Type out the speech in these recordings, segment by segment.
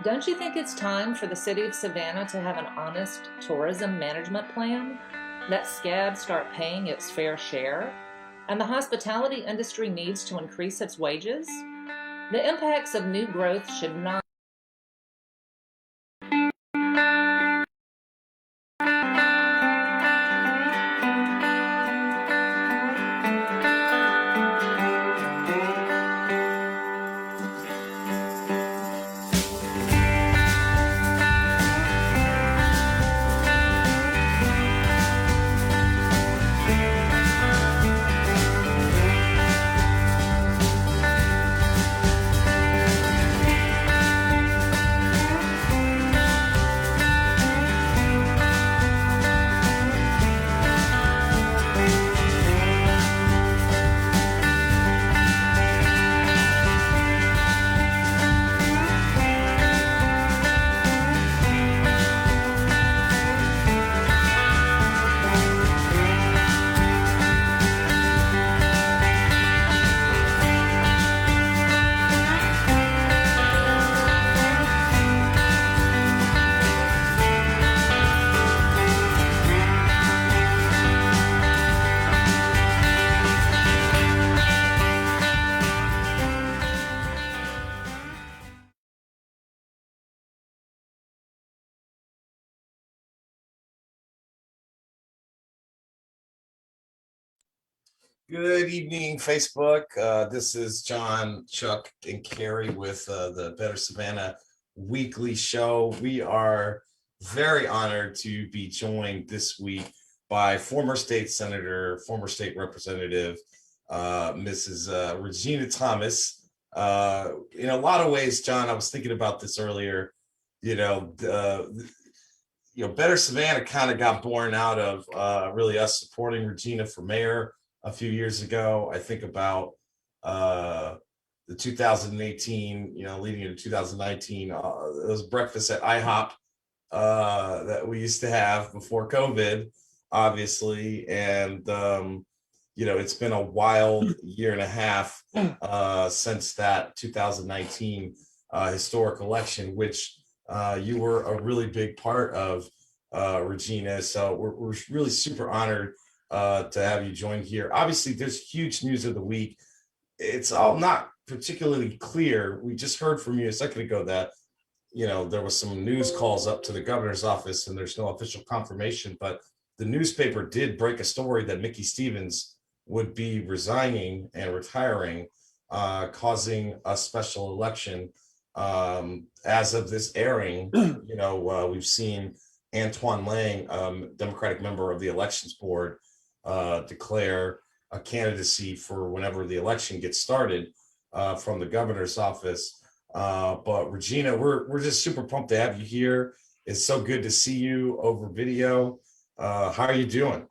Don't you think it's time for the city of Savannah to have an honest tourism management plan? That SCAB start paying its fair share? And the hospitality industry needs to increase its wages? The impacts of new growth should not Good evening, Facebook. This is John, Chuck, and Carrie with the Better Savannah weekly show. We are very honored to be joined this week by former state senator, former state representative, Mrs. Regina Thomas. In a lot of ways, John, I was thinking about this earlier. You know, Better Savannah kind of got born out of really us supporting Regina for mayor a few years ago. I think about the 2018, leading into 2019, those breakfasts at IHOP that we used to have before COVID, obviously. And, it's been a wild year and a half since that 2019 historic election, which you were a really big part of, Regina. So we're really super honored to have you join here. Obviously, there's huge news of the week. It's all not particularly clear. We just heard from you a second ago that, there was some news calls up to the governor's office and there's no official confirmation, but the newspaper did break a story that Mickey Stevens would be resigning and retiring, causing a special election. As of this airing, we've seen Antoine Lang, Democratic member of the elections board, declare a candidacy for whenever the election gets started from the governor's office. But Regina, we're just super pumped to have you here. It's so good to see you over video. How are you doing?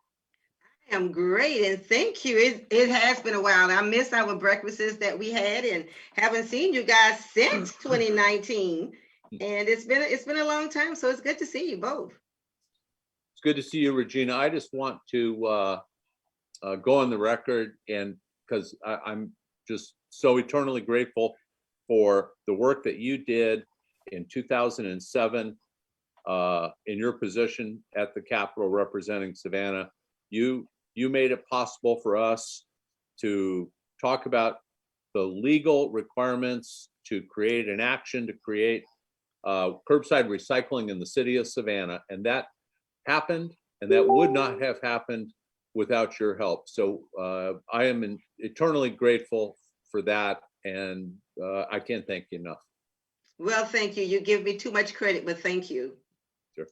I am great, and thank you. It has been a while. I miss our breakfasts that we had, and haven't seen you guys since 2019. And it's been a long time, so it's good to see you both. It's good to see you, Regina. I just want to go on the record, and because I'm just so eternally grateful for the work that you did in 2007 in your position at the Capitol representing Savannah. You made it possible for us to talk about the legal requirements to create an action to create curbside recycling in the city of Savannah, and that happened, and that would not have happened without your help. So I am eternally grateful for that, and I can't thank you enough. Well, thank you. You give me too much credit, but thank you. Sure.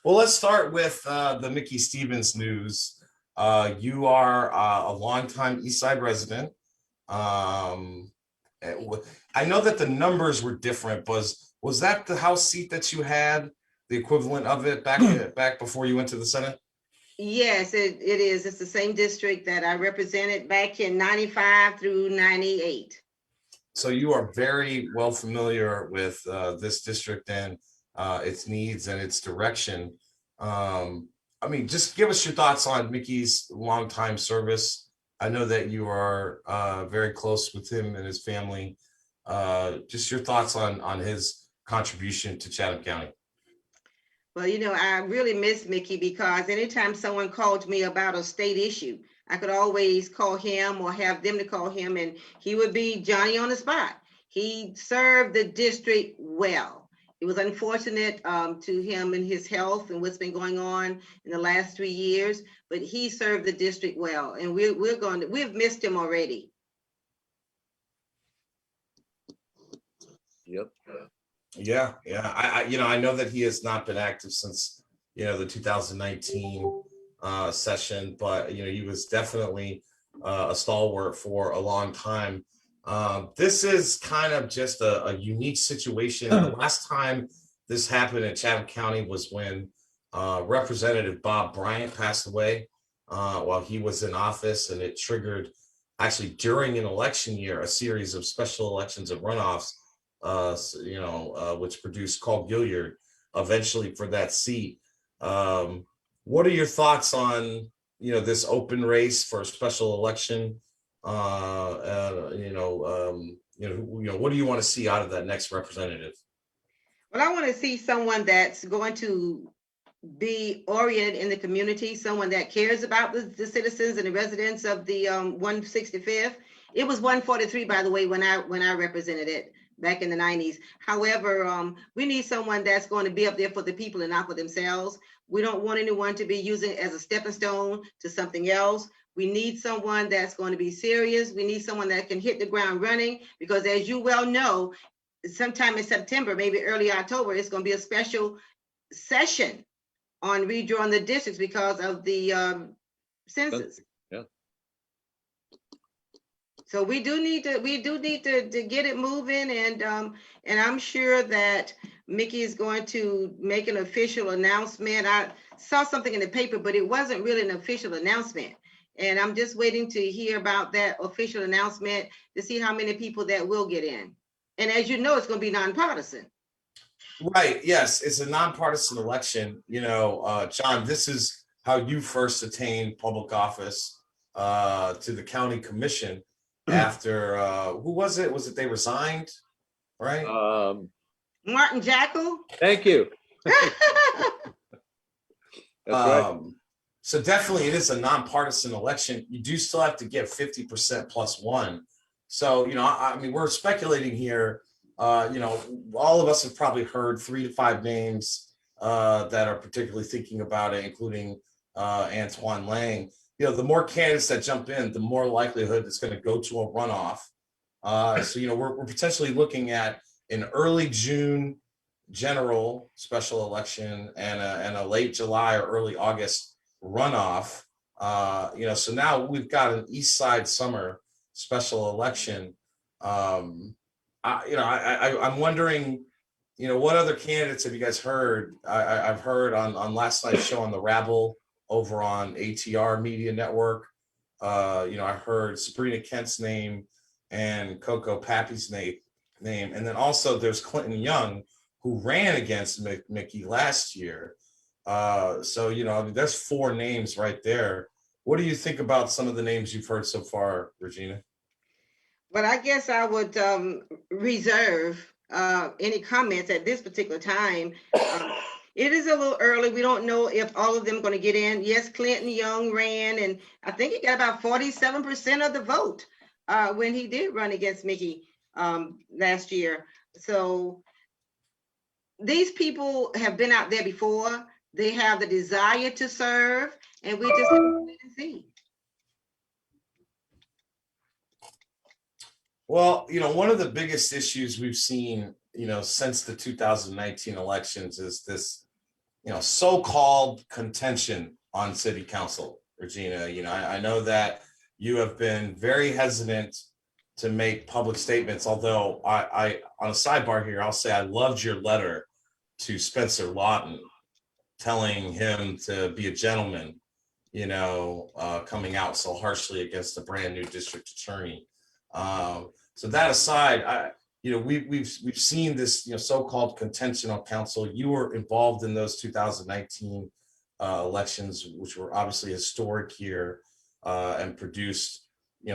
Well, let's start with the Mickey Stevens news. You are a longtime East Side resident. I know that the numbers were different. Was that the House seat that you had, the equivalent of it back before you went to the Senate? Yes, it is. It's the same district that I represented back in 95 through 98. So you are very well familiar with this district and its needs and its direction. Just give us your thoughts on Mickey's longtime service. I know that you are very close with him and his family. Just your thoughts on his contribution to Chatham County. Well, I really miss Mickey because anytime someone called me about a state issue, I could always call him or have them to call him, and he would be Johnny on the spot. He served the district well. It was unfortunate to him and his health and what's been going on in the last 3 years, but he served the district well, and we've missed him already. Yep. Yeah. I know that he has not been active since the 2019 session, but he was definitely a stalwart for a long time. This is kind of just a unique situation. The last time this happened in Chatham County was when Representative Bob Bryant passed away while he was in office, and it triggered, actually during an election year, a series of special elections and runoffs, which produced Carl Gilliard eventually for that seat. What are your thoughts on this open race for a special election? What do you want to see out of that next representative? Well, I want to see someone that's going to be oriented in the community, someone that cares about the citizens and the residents of the 165th. It was 143, by the way, when I represented it back in the 90s. However, we need someone that's going to be up there for the people and not for themselves. We don't want anyone to be using it as a stepping stone to something else. We need someone that's going to be serious. We need someone that can hit the ground running, because as you well know, sometime in September, maybe early October, it's going to be a special session on redrawing the districts because of the census. Yeah. So we do need to get it moving, and I'm sure that Mickey is going to make an official announcement. I saw something in the paper, but it wasn't really an official announcement. And I'm just waiting to hear about that official announcement to see how many people that will get in. And as you know, it's going to be nonpartisan. Right. Yes, it's a nonpartisan election. John, this is how you first attained public office to the county commission after who was it? Was it they resigned? Right. Martin Jackal. Thank you. That's right. So definitely it is a nonpartisan election. You do still have to get 50% plus one. So, I mean, we're speculating here. All of us have probably heard 3 to 5 names that are particularly thinking about it, including Antoine Lang. The more candidates that jump in, the more likelihood it's going to go to a runoff. So, we're potentially looking at an early June general special election and a late July or early August runoff. So now we've got an East Side summer special election. I'm wondering, what other candidates have you guys heard? I've heard on last night's show on the Rabble over on ATR Media Network. I heard Sabrina Kent's name and Coco Pappy's name. And then also there's Clinton Young, who ran against Mickey last year. So, there's 4 names right there. What do you think about some of the names you've heard so far, Regina? But I guess I would reserve any comments at this particular time. It is a little early. We don't know if all of them are going to get in. Yes, Clinton Young ran, and I think he got about 47% of the vote when he did run against Mickey last year. So these people have been out there before. They have the desire to serve, and we just have to wait and see. Well, one of the biggest issues we've seen, since the 2019 elections is this, so-called contention on city council, Regina. I know that you have been very hesitant to make public statements, although I on a sidebar here, I'll say I loved your letter to Spencer Lawton telling him to be a gentleman, coming out so harshly against the brand new district attorney. So that aside, we've seen this so-called contention on council. You were involved in those 2019 elections, which were obviously historic here and produced,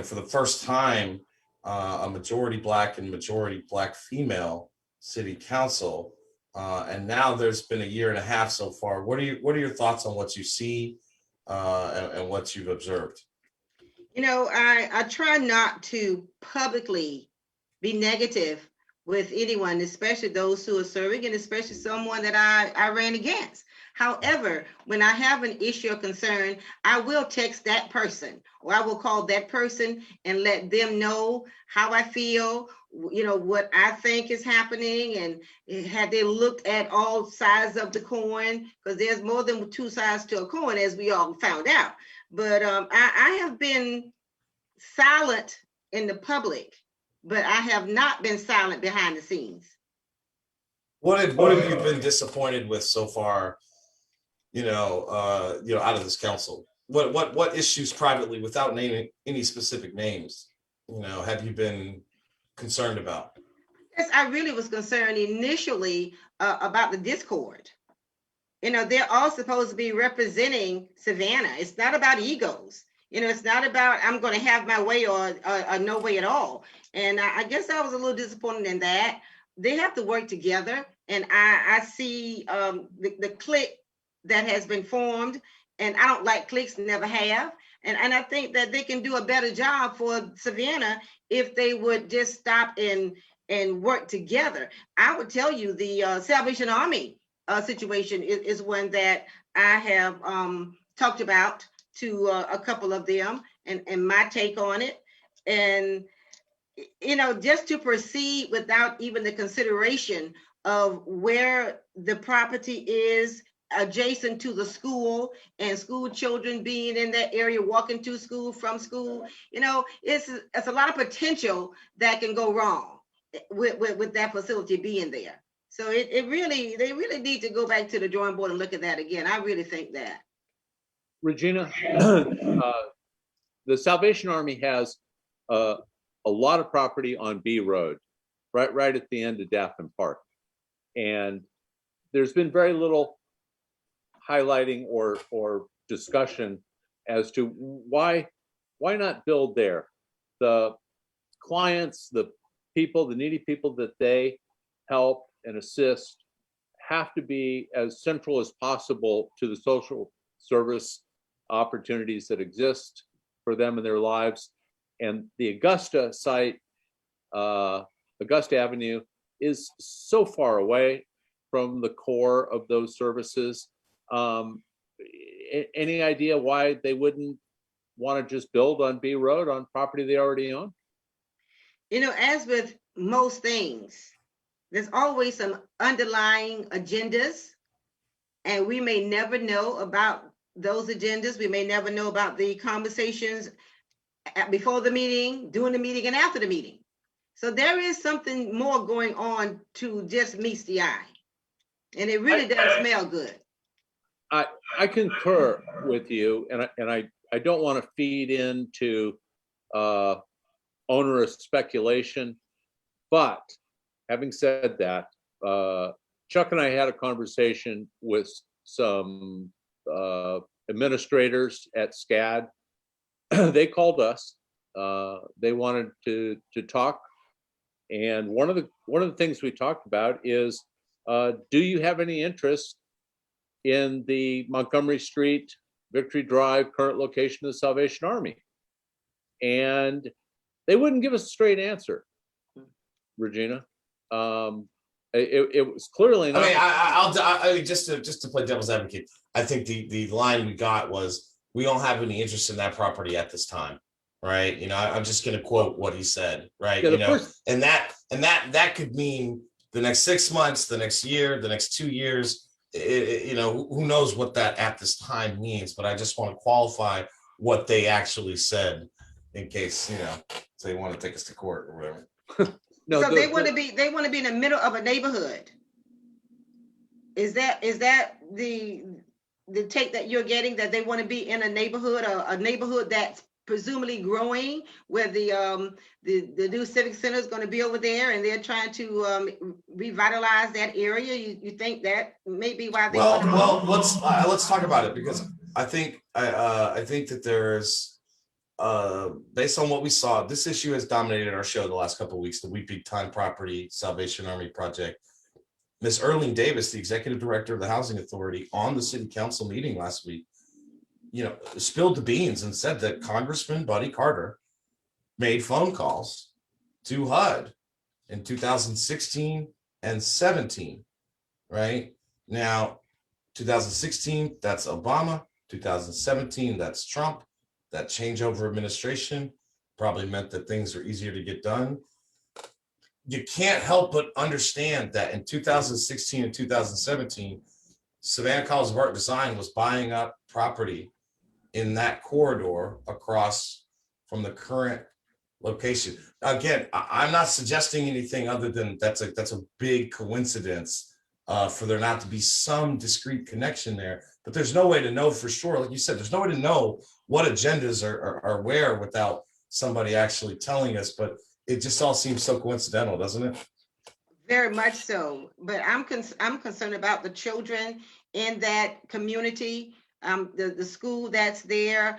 for the first time, a majority Black and majority Black female city council. And now there's been a year and a half so far. What are your thoughts on what you see and what you've observed? I try not to publicly be negative with anyone, especially those who are serving, and especially someone that I ran against. However, when I have an issue or concern, I will text that person, or I will call that person and let them know how I feel, what I think is happening, and have they looked at all sides of the coin, because there's more than two sides to a coin, as we all found out. But I have been silent in the public, but I have not been silent behind the scenes. What have you been disappointed with so far? Out of this council. What issues privately, without naming any specific names, have you been concerned about? Yes, I really was concerned initially about the discord. They're all supposed to be representing Savannah. It's not about egos. It's not about I'm going to have my way or no way at all. And I guess I was a little disappointed in that. They have to work together. And I see the clique that has been formed. And I don't like cliques, never have. And I think that they can do a better job for Savannah if they would just stop and work together. I would tell you the Salvation Army situation is one that I have talked about to a couple of them and my take on it. And, just to proceed without even the consideration of where the property is adjacent to the school and school children being in that area, walking to school, from school, it's a lot of potential that can go wrong with that facility being there. So they really need to go back to the drawing board and look at that again. I really think that. Regina, the Salvation Army has a lot of property on B Road, right at the end of Daphne Park. And there's been very little highlighting or discussion as to why not build there. The clients, the people, the needy people that they help and assist have to be as central as possible to the social service opportunities that exist for them in their lives. And the Augusta site, Augusta Avenue, is so far away from the core of those services. Any idea why they wouldn't want to just build on B Road on property they already own? As with most things, there's always some underlying agendas, and we may never know about those agendas. We may never know about the conversations before the meeting, during the meeting, and after the meeting. So there is something more going on to just meets the eye, and it really does smell good. I concur with you, and I don't want to feed into onerous speculation, but having said that, Chuck and I had a conversation with some administrators at SCAD. They called us. They wanted to talk, and one of the things we talked about is, do you have any interest in the Montgomery Street, Victory Drive current location of the Salvation Army? And they wouldn't give us a straight answer, Regina. It was clearly not. I mean, just to play devil's advocate, I think the line we got was, we don't have any interest in that property at this time, right? I'm just going to quote what he said, right? Yeah, and that could mean the next 6 months, the next year, the next 2 years. Who knows what that at this time means? But I just want to qualify what they actually said in case they want to take us to court or whatever. No, so they want to be in the middle of a neighborhood. Is that the take that you're getting, that they want to be in a neighborhood, a neighborhood that's presumably growing, where the new civic center is going to be over there, and they're trying to revitalize that area? You think that may be why they want to let's talk about it, because I think that there's based on what we saw, this issue has dominated our show the last couple of weeks, the We Big Time Property Salvation Army project. Ms. Erling Davis, the executive director of the Housing Authority, on the city council meeting last week, spilled the beans and said that Congressman Buddy Carter made phone calls to HUD in 2016 and 17, right? Now, 2016, that's Obama. 2017, that's Trump. That changeover administration probably meant that things are easier to get done. You can't help but understand that in 2016 and 2017, Savannah College of Art and Design was buying up property in that corridor across from the current location. Again, I'm not suggesting anything other than that's a big coincidence for there not to be some discrete connection there. But there's no way to know for sure. Like you said, there's no way to know what agendas are where without somebody actually telling us. But it just all seems so coincidental, doesn't it? Very much so. But I'm concerned about the children in that community, the school that's there,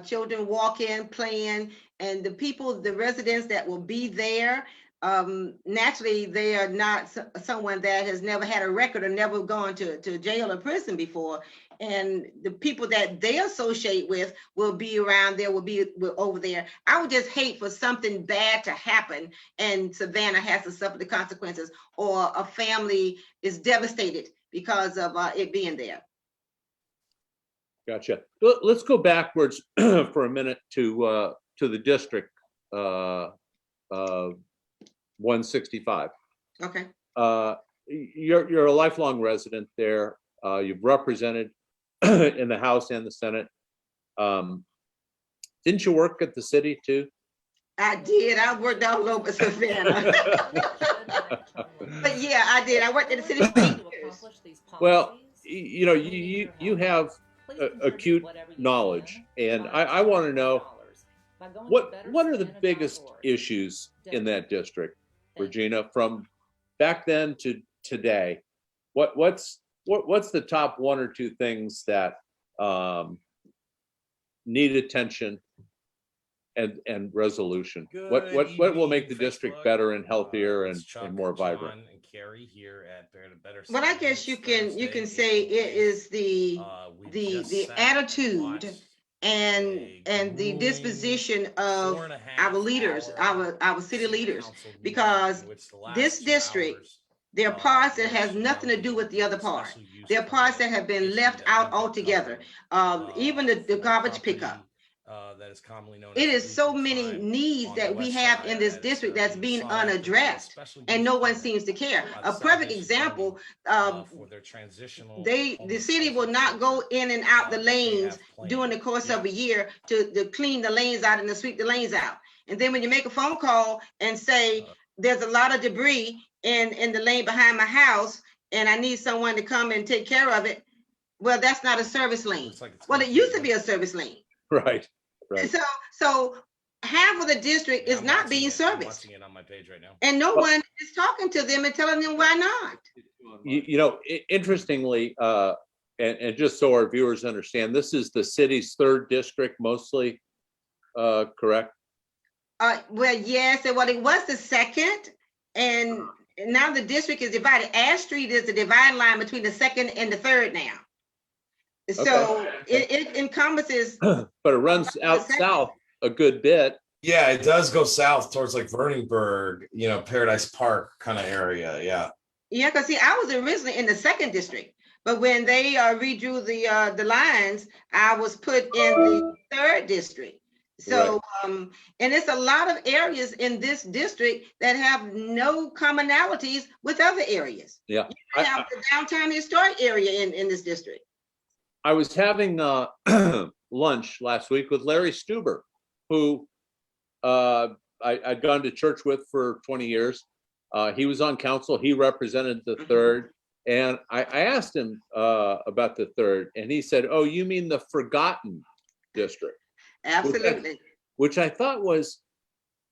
children walking, playing, and the people, the residents that will be there. Naturally, they are not someone that has never had a record or never gone to jail or prison before. And the people that they associate with will be around there, will be over there. I would just hate for something bad to happen and Savannah has to suffer the consequences, or a family is devastated because of it being there. Gotcha. Let's go backwards for a minute to the district 165. Okay. You're a lifelong resident there. You've represented in the House and the Senate. Didn't you work at the city too? I did. I worked all over Savannah. But yeah, I did. I worked at the city for 8 years. Well, you have acute knowledge, and I want to know what are the biggest issues in that district, Regina, from back then to today? What's the top 1 or 2 things that need attention and resolution? What will make the district better and healthier and more vibrant? Well, I guess you can say it is the attitude and the disposition of our leaders, our city leaders, because this district, there are parts that has nothing to do with the other part. There are parts that have been left out altogether. Even the garbage pickup. That is commonly known. It is so many needs that we have in this district that's being unaddressed, and no one seems to care. A perfect example: the city will not go in and out the lanes during the course of a year to clean the lanes out and to sweep the lanes out. And then when you make a phone call and say there's a lot of debris in the lane behind my house, and I need someone to come and take care of it, well, that's not a service lane. Well, it used to be a service lane. Right. So half of the district is not being serviced, and no one is talking to them and telling them why not. Interestingly, and just so our viewers understand, this is the city's 3rd district, mostly, correct? Well, yes, and it was the 2nd, and now the district is divided. Ash Street is the dividing line between the 2nd and the 3rd now. So it encompasses, but it runs out south a good bit. Yeah, it does go south towards like Verningburg, Paradise Park kind of area. Yeah. Yeah, because see, I was originally in the 2nd district, but when they redrew the lines, I was put in the 3rd district. So, right. And it's a lot of areas in this district that have no commonalities with other areas. Yeah. You have the downtown historic area in this district. I was having lunch last week with Larry Stuber, who I'd gone to church with for 20 years. He was on council. He represented the 3rd. And I asked him about the 3rd. And he said, oh, you mean the forgotten district? Absolutely. Which I thought was,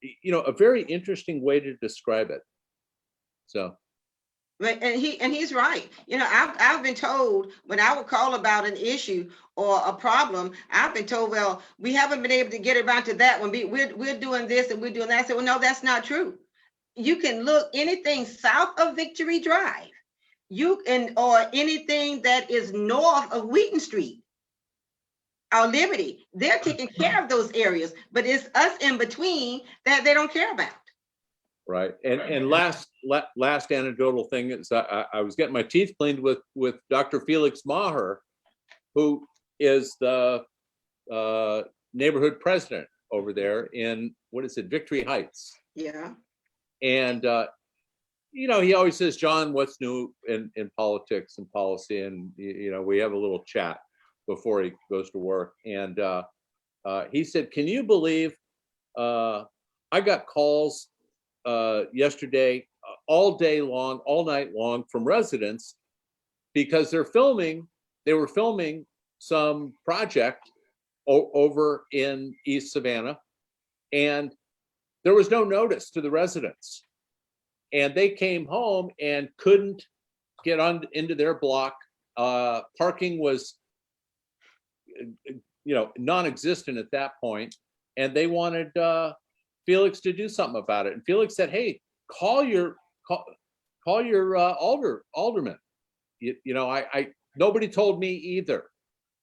a very interesting way to describe it. So. Right, and he's right. You know, I've been told when I would call about an issue or a problem, I've been told, well, we haven't been able to get around to that one. We're doing this and we're doing that. I said, well, no, that's not true. You can look anything south of Victory Drive, or anything that is north of Wheaton Street or Liberty. They're taking care of those areas, but it's us in between that they don't care about. Right. And last anecdotal thing is I was getting my teeth cleaned with Dr. Felix Maher, who is the neighborhood president over there in, what is it, Victory Heights. Yeah. And, you know, he always says, John, what's new in politics and policy? And, you know, we have a little chat before he goes to work. And he said, can you believe I got calls yesterday all day long, all night long from residents because they were filming some project over in East Savannah, and there was no notice to the residents, and they came home and couldn't get on into their block. Parking was, you know, non-existent at that point, and they wanted Felix to do something about it. And Felix said, hey, call your alderman. You know, I nobody told me either.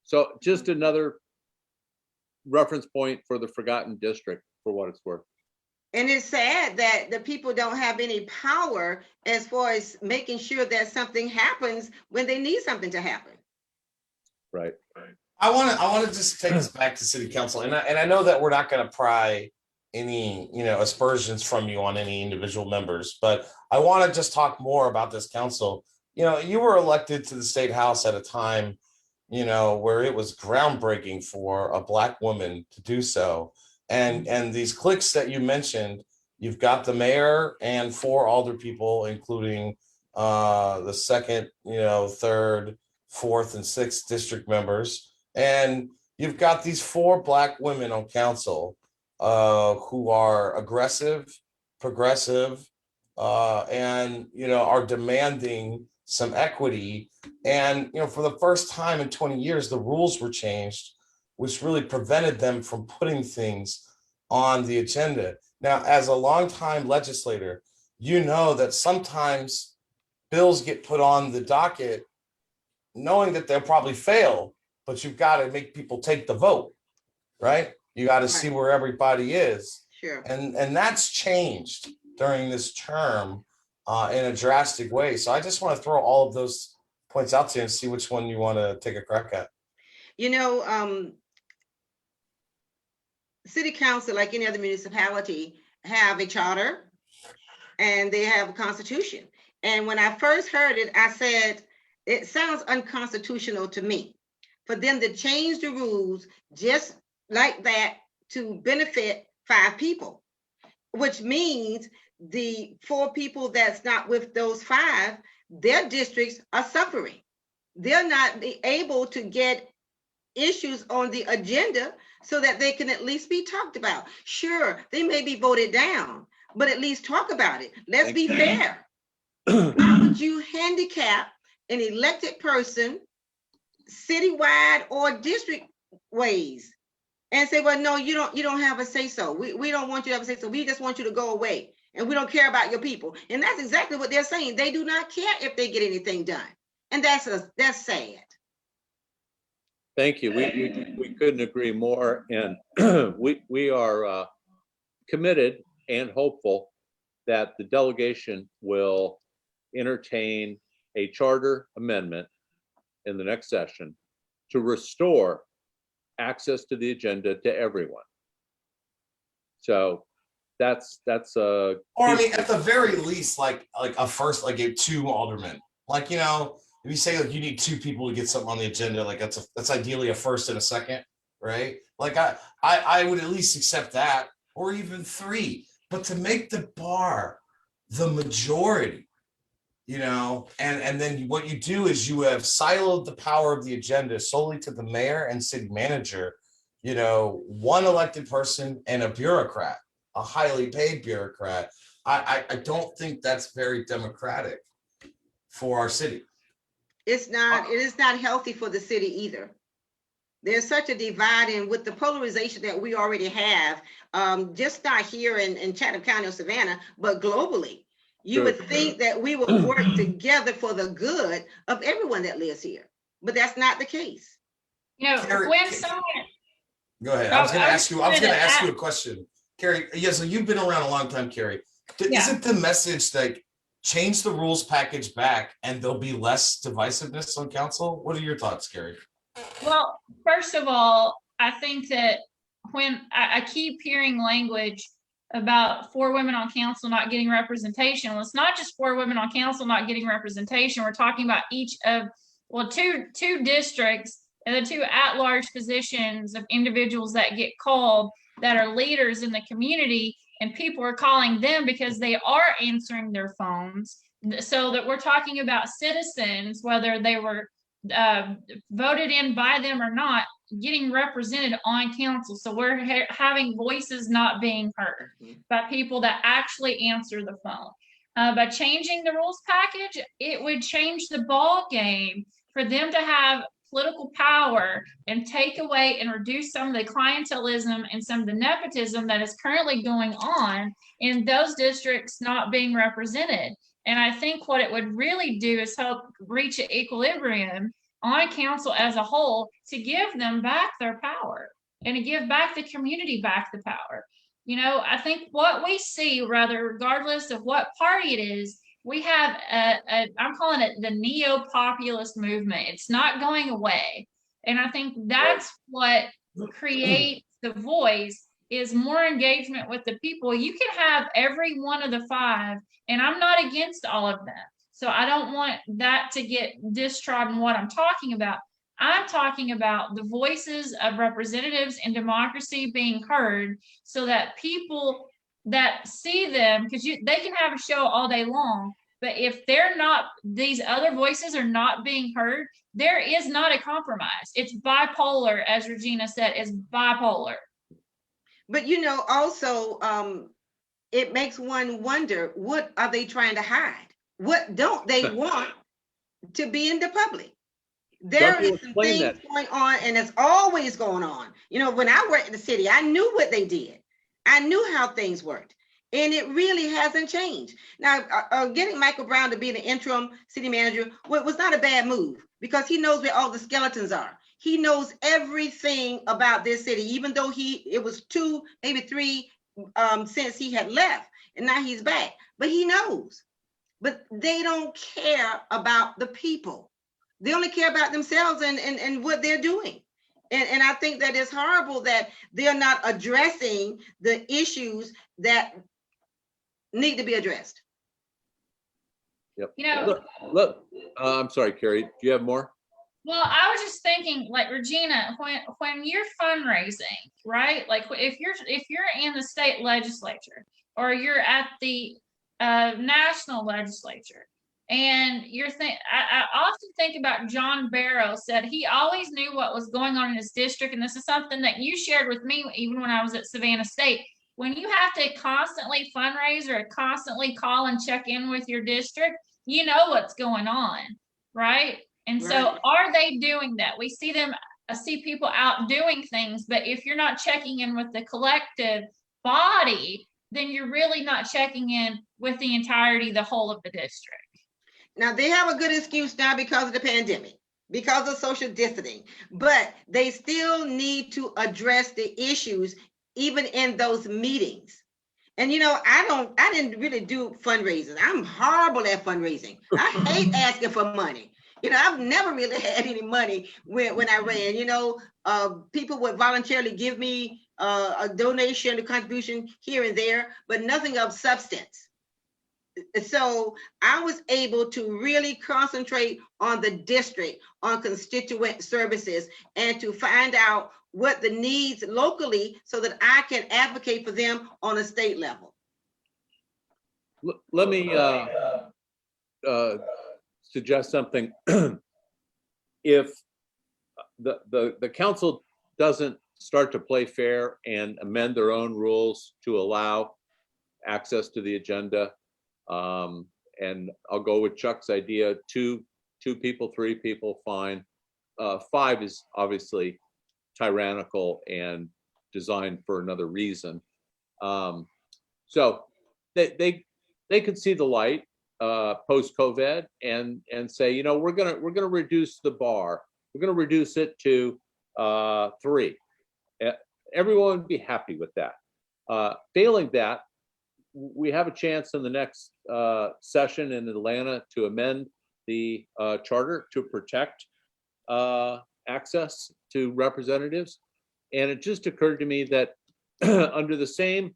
So just another reference point for the forgotten district, for what it's worth. And it's sad that the people don't have any power as far as making sure that something happens when they need something to happen. Right. I want to just take us back to city council, and I know that we're not going to pry any, you know, aspersions from you on any individual members, but I want to just talk more about this council. You know, you were elected to the state house at a time, you know, where it was groundbreaking for a Black woman to do so. And these cliques that you mentioned, you've got the mayor and 4 alder people, including the 2nd, you know, 3rd, 4th, and 6th district members. And you've got these 4 Black women on council who are aggressive, progressive, and, you know, are demanding some equity. And, you know, for the first time in 20 years, the rules were changed, which really prevented them from putting things on the agenda. Now, as a longtime legislator, you know that sometimes bills get put on the docket knowing that they'll probably fail, but you've got to make people take the vote, right? You got to see where everybody is. Sure. And that's changed during this term in a drastic way. So I just want to throw all of those points out to you and see which one you want to take a crack at. You know, city council, like any other municipality, have a charter and they have a constitution. And when I first heard it, I said, it sounds unconstitutional to me for them to change the rules just like that to benefit 5 people, which means the 4 people that's not with those 5, their districts are suffering. They're not able to get issues on the agenda so that they can at least be talked about. Sure, they may be voted down, but at least talk about it. Let's be fair. How would you handicap an elected person citywide or district ways and say, well, no, you don't have a say so. We don't want you to have a say so. We just want you to go away and we don't care about your people. And that's exactly what they're saying. They do not care if they get anything done. And that's sad. Thank you. We couldn't agree more. And we are committed and hopeful that the delegation will entertain a charter amendment in the next session to restore access to the agenda to everyone. So that's or I mean, at the very least, like a first, like a 2 aldermen, like, you know, if you say like you need 2 people to get something on the agenda, like that's ideally a first and a second, right? Like I would at least accept that, or even 3, but to make the bar the majority, you know, and then what you do is you have siloed the power of the agenda solely to the mayor and city manager, you know, 1 elected person and a bureaucrat, a highly paid bureaucrat. I don't think that's very democratic. for our city. It is not healthy for the city either. There's such a divide, and with the polarization that we already have, just not here in Chatham County or Savannah, but globally, you would think that we would work together for the good of everyone that lives here, but that's not the case. You know, Carrie, when someone, go ahead. I was going to ask you a question, Carrie. Yeah, so you've been around a long time, Carrie. Isn't the message that change the rules package back and there'll be less divisiveness on council? What are your thoughts, Carrie? well, first of all, I think that when I keep hearing language about 4 women on council not getting representation, well, it's not just 4 women on council not getting representation. We're talking about each of, well, two districts and the 2 at-large positions of individuals that get called that are leaders in the community, and people are calling them because they are answering their phones. So that we're talking about citizens, whether they were voted in by them or not, getting represented on council. So we're having voices not being heard by people that actually answer the phone. By changing the rules package, it would change the ball game for them to have political power and take away and reduce some of the clientelism and some of the nepotism that is currently going on in those districts not being represented. And I think what it would really do is help reach an equilibrium on council as a whole to give them back their power and to give back the community back the power. You know, I think what we see, rather, regardless of what party it is, we have I'm calling it the neo-populist movement. It's not going away. And I think that's what creates the voice, is more engagement with the people. You can have every one of the 5, and I'm not against all of them. So I don't want that to get distrodden what I'm talking about. I'm talking about the voices of representatives in democracy being heard, so that people that see them, because they can have a show all day long, but if they're not, these other voices are not being heard, there is not a compromise. It's bipolar, as Regina said, it's bipolar. But you know, also, it makes one wonder, what are they trying to hide? What don't they want to be in the public? There is some things going on, and it's always going on. You know, when I worked in the city, I knew what they did. I knew how things worked, and it really hasn't changed. Now, getting Michael Brown to be the interim city manager was not a bad move, because he knows where all the skeletons are. He knows everything about this city, even though it was 2, maybe 3 since he had left, and now he's back. But he knows. But they don't care about the people. They only care about themselves and what they're doing. And I think that it's horrible that they're not addressing the issues that need to be addressed. Yep. You know, look, I'm sorry, Carrie, do you have more? Well, I was just thinking, like, Regina, when you're fundraising, right? Like, if you're in the state legislature, or you're at the national legislature, and I often think about John Barrow said he always knew what was going on in his district. And this is something that you shared with me even when I was at Savannah State. When you have to constantly fundraise or constantly call and check in with your district, you know what's going on, right? And so are they doing that? We see people out doing things, but if you're not checking in with the collective body, then you're really not checking in with the entirety, the whole of the district. Now, they have a good excuse now because of the pandemic, because of social distancing, but they still need to address the issues even in those meetings. And you know, I didn't really do fundraising. I'm horrible at fundraising. I hate asking for money. You know, I've never really had any money when I ran. You know, people would voluntarily give me a donation, a contribution here and there, but nothing of substance. So I was able to really concentrate on the district, on constituent services, and to find out what the needs locally so that I can advocate for them on a state level. Let me suggest something. If the council doesn't start to play fair and amend their own rules to allow access to the agenda, and I'll go with Chuck's idea, two people, 3 people, fine. 5 is obviously tyrannical and designed for another reason. So they could see the light post-COVID and say, you know, we're gonna reduce the bar. We're gonna reduce it to 3. Everyone would be happy with that. Failing that, we have a chance in the next session in Atlanta to amend the charter to protect access to representatives. And it just occurred to me that under the same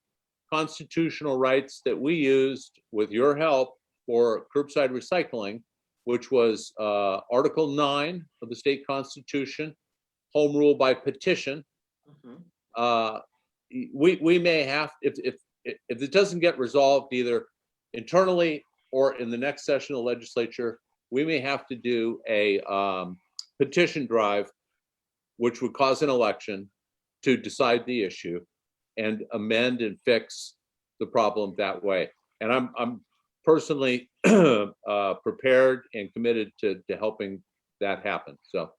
constitutional rights that we used with your help for curbside recycling, which was Article 9 of the state constitution, home rule by petition, we may have, if it doesn't get resolved either internally or in the next session of the legislature, we may have to do a petition drive, which would cause an election to decide the issue and amend and fix the problem that way. And I'm personally prepared and committed to helping that happen. So,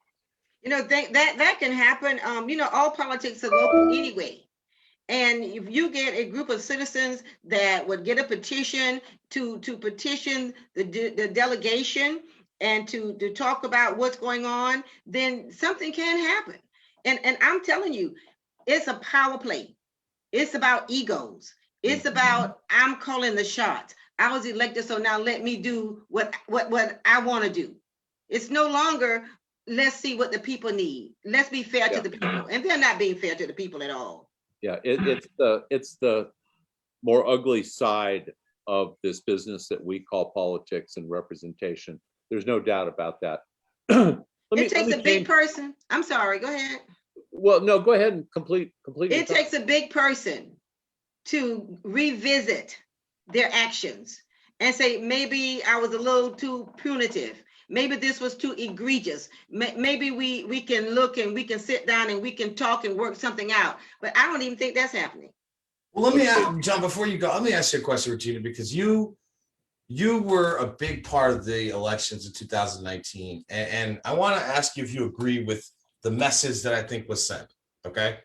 you know, that can happen. You know, all politics are local anyway. And if you get a group of citizens that would get a petition to petition the delegation and to talk about what's going on, then something can happen. And I'm telling you, it's a power play. It's about egos. It's about, I'm calling the shots. I was elected, so now let me do what I want to do. It's no longer, let's see what the people need. Let's be fair to the people. And they're not being fair to the people at all. Yeah, it's the more ugly side of this business that we call politics and representation. There's no doubt about that. It takes a big person. I'm sorry, go ahead. Well, no, go ahead and complete. It takes a big person to revisit their actions and say, maybe I was a little too punitive. Maybe this was too egregious. Maybe we can look and we can sit down and we can talk and work something out. But I don't even think that's happening. Well, let me ask, John, before you go, let me ask you a question, Regina, because you were a big part of the elections in 2019. And I want to ask you if you agree with the message that I think was sent, okay?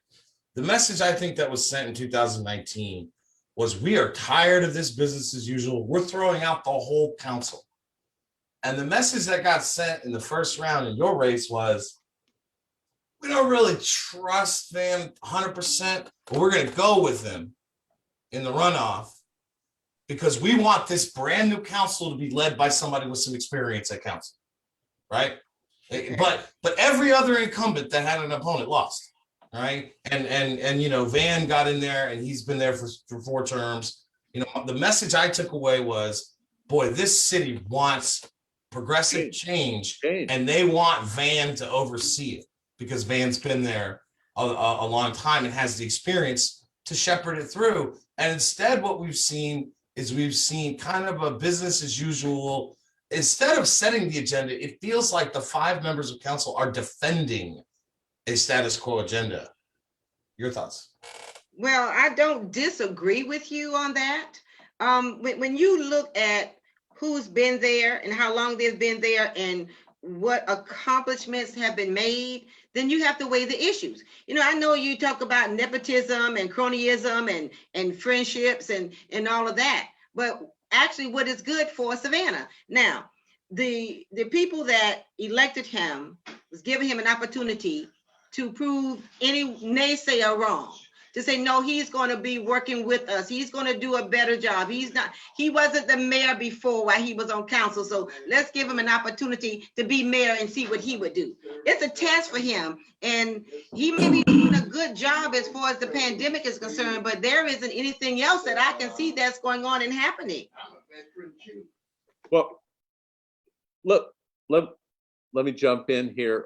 The message I think that was sent in 2019 was, we are tired of this business as usual. We're throwing out the whole council. And the message that got sent in the first round in your race was, we don't really trust them 100%, but we're going to go with them in the runoff because we want this brand new council to be led by somebody with some experience at council, right? But every other incumbent that had an opponent lost, right? And you know, Van got in there and he's been there for 4 terms. You know, the message I took away was, boy, this city wants progressive change, and they want Van to oversee it because Van's been there a long time and has the experience to shepherd it through. And instead, what we've seen is kind of a business as usual. Instead of setting the agenda, it feels like the 5 members of council are defending a status quo agenda. Your thoughts? Well, I don't disagree with you on that. When you look at who's been there and how long they've been there and what accomplishments have been made, then you have to weigh the issues. You know, I know you talk about nepotism and cronyism and friendships and all of that, but actually what is good for Savannah. Now, the people that elected him was giving him an opportunity to prove any naysayer wrong. To say, no, he's going to be working with us. He's going to do a better job. He wasn't the mayor before while he was on council. So let's give him an opportunity to be mayor and see what he would do. It's a test for him. And he may be doing a good job as far as the pandemic is concerned, but there isn't anything else that I can see that's going on and happening. Well, look, let me jump in here.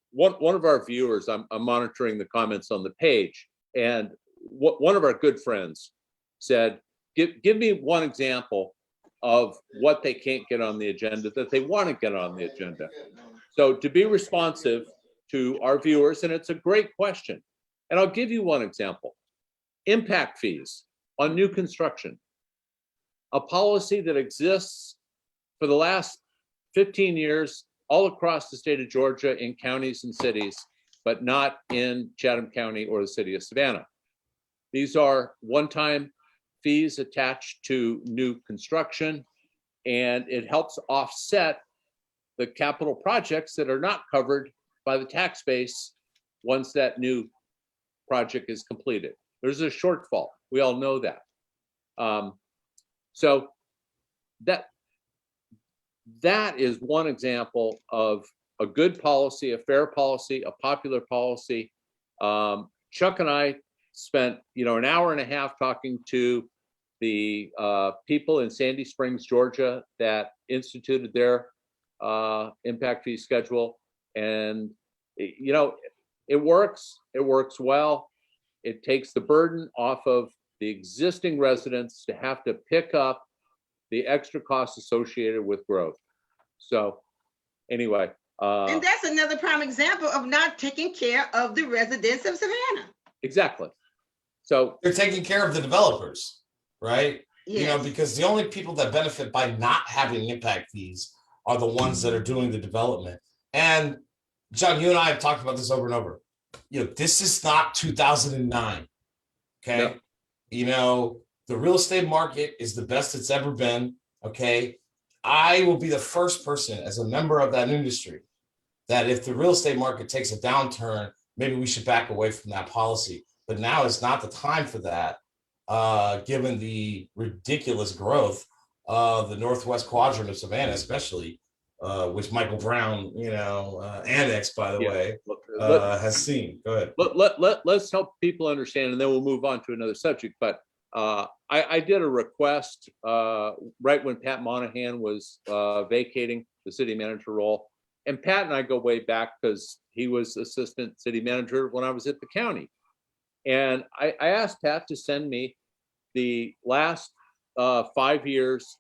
One of our viewers, I'm monitoring the comments on the page. And one of our good friends said, give me one example of what they can't get on the agenda that they want to get on the agenda. So to be responsive to our viewers, and it's a great question. And I'll give you one example. Impact fees on new construction. A policy that exists for the last 15 years, all across the state of Georgia in counties and cities, but not in Chatham County or the city of Savannah. These are one-time fees attached to new construction, and it helps offset the capital projects that are not covered by the tax base once that new project is completed. There's a shortfall. We all know that. So that is one example of a good policy, a fair policy, a popular policy. Chuck and I spent, an hour and a half talking to the people in Sandy Springs, Georgia, that instituted their impact fee schedule, and it works. It works well. It takes the burden off of the existing residents to have to pick up the extra costs associated with growth. So anyway. And that's another prime example of not taking care of the residents of Savannah. Exactly. So they're taking care of the developers, right? Yes. Because the only people that benefit by not having impact fees are the ones that are doing the development. And John, you and I have talked about this over and over. This is not 2009. Okay. No. The real estate market is the best it's ever been. Okay. I will be the first person as a member of that industry that if the real estate market takes a downturn, maybe we should back away from that policy. But now is not the time for that, given the ridiculous growth of the Northwest quadrant of Savannah, especially, which Michael Brown, annexed, by the way, has seen. Go ahead. Let's help people understand, and then we'll move on to another subject. But I did a request right when Pat Monahan was vacating the city manager role. And Pat and I go way back because he was assistant city manager when I was at the county. And I asked Pat to send me the last 5 years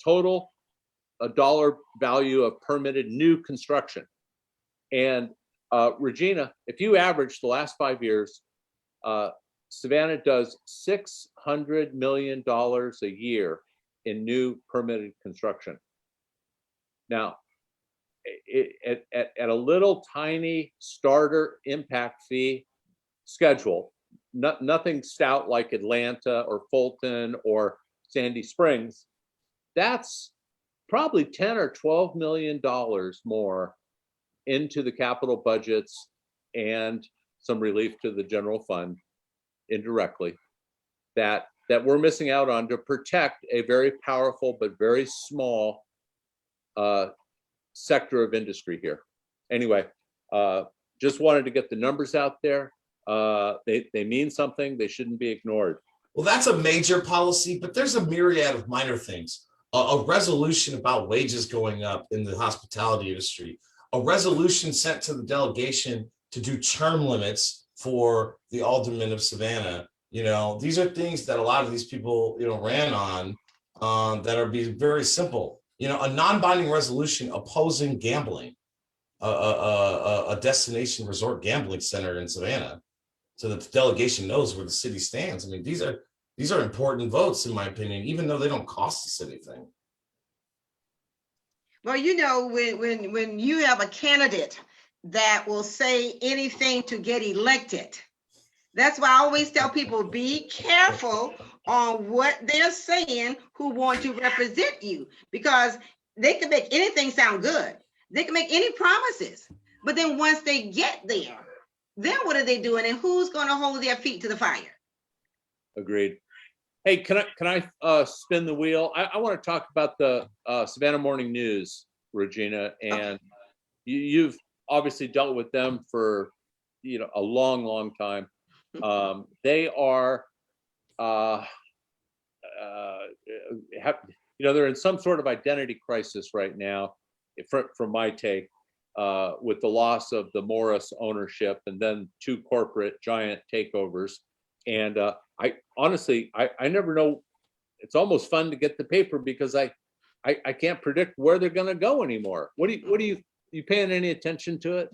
total dollar value of permitted new construction. And Regina, if you average the last 5 years, Savannah does $600 million a year in new permitted construction. Now, at a little tiny starter impact fee schedule, nothing stout like Atlanta or Fulton or Sandy Springs, that's probably 10 or $12 million more into the capital budgets and some relief to the general fund indirectly that we're missing out on to protect a very powerful but very small sector of industry here. Anyway, just wanted to get the numbers out there. They mean something. They shouldn't be ignored. Well, that's a major policy, but there's a myriad of minor things. A resolution about wages going up in the hospitality industry, a resolution sent to the delegation to do term limits for the aldermen of Savannah. These are things that a lot of these people, ran on that are being very simple. A non-binding resolution opposing gambling, a destination resort gambling center in Savannah, so that the delegation knows where the city stands. I mean, these are important votes, in my opinion, even though they don't cost us anything. Well, when you have a candidate that will say anything to get elected, that's why I always tell people, be careful on what they're saying who want to represent you, because they can make anything sound good. They can make any promises, but then once they get there, then what are they doing, and who's going to hold their feet to the fire? Agreed. Hey, can I spin the wheel? I want to talk about the Savannah Morning News, Regina, and you've obviously dealt with them for a long time. They are they're in some sort of identity crisis right now, from my take, with the loss of the Morris ownership and then 2 corporate giant takeovers. And I honestly never know. It's almost fun to get the paper because I can't predict where they're going to go anymore. What do you paying any attention to it?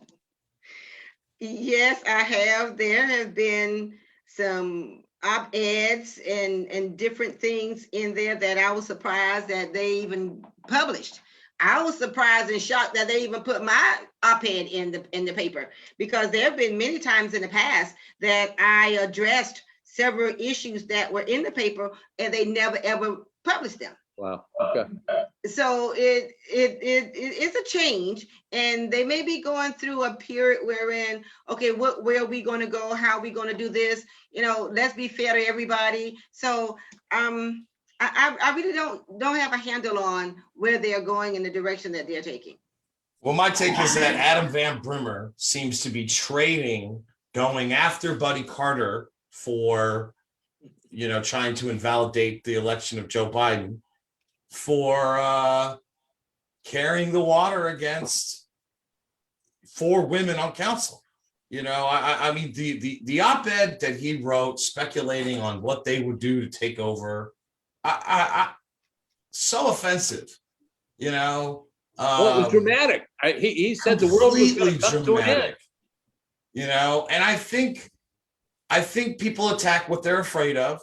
Yes, I have. There have been some op-eds and different things in there that I was surprised that they even published. I was surprised and shocked that they even put my op-ed in the paper, because there have been many times in the past that I addressed several issues that were in the paper and they never ever published them. Wow. Okay. So it's a change, and they may be going through a period wherein, okay, where are we going to go? How are we going to do this? You know, let's be fair to everybody. So I really don't have a handle on where they're going in the direction that they're taking. Well, my take is that Adam Van Brimmer seems to be trading, going after Buddy Carter for, you know, trying to invalidate the election of Joe Biden, for carrying the water against 4 women on council. You know, I mean, the op-ed that he wrote speculating on what they would do to take over, so offensive, you know. Well, it was dramatic. He said the world was going to come to an end. You know, and I think people attack what they're afraid of,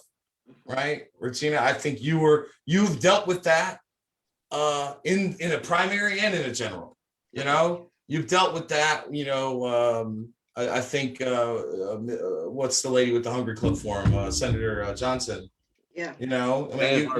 right? Regina, I think you've dealt with that in a primary and in a general. You know, you've dealt with that. You know, I think what's the lady with the Hungry Club Forum, Senator Johnson. Yeah. You know, I mean,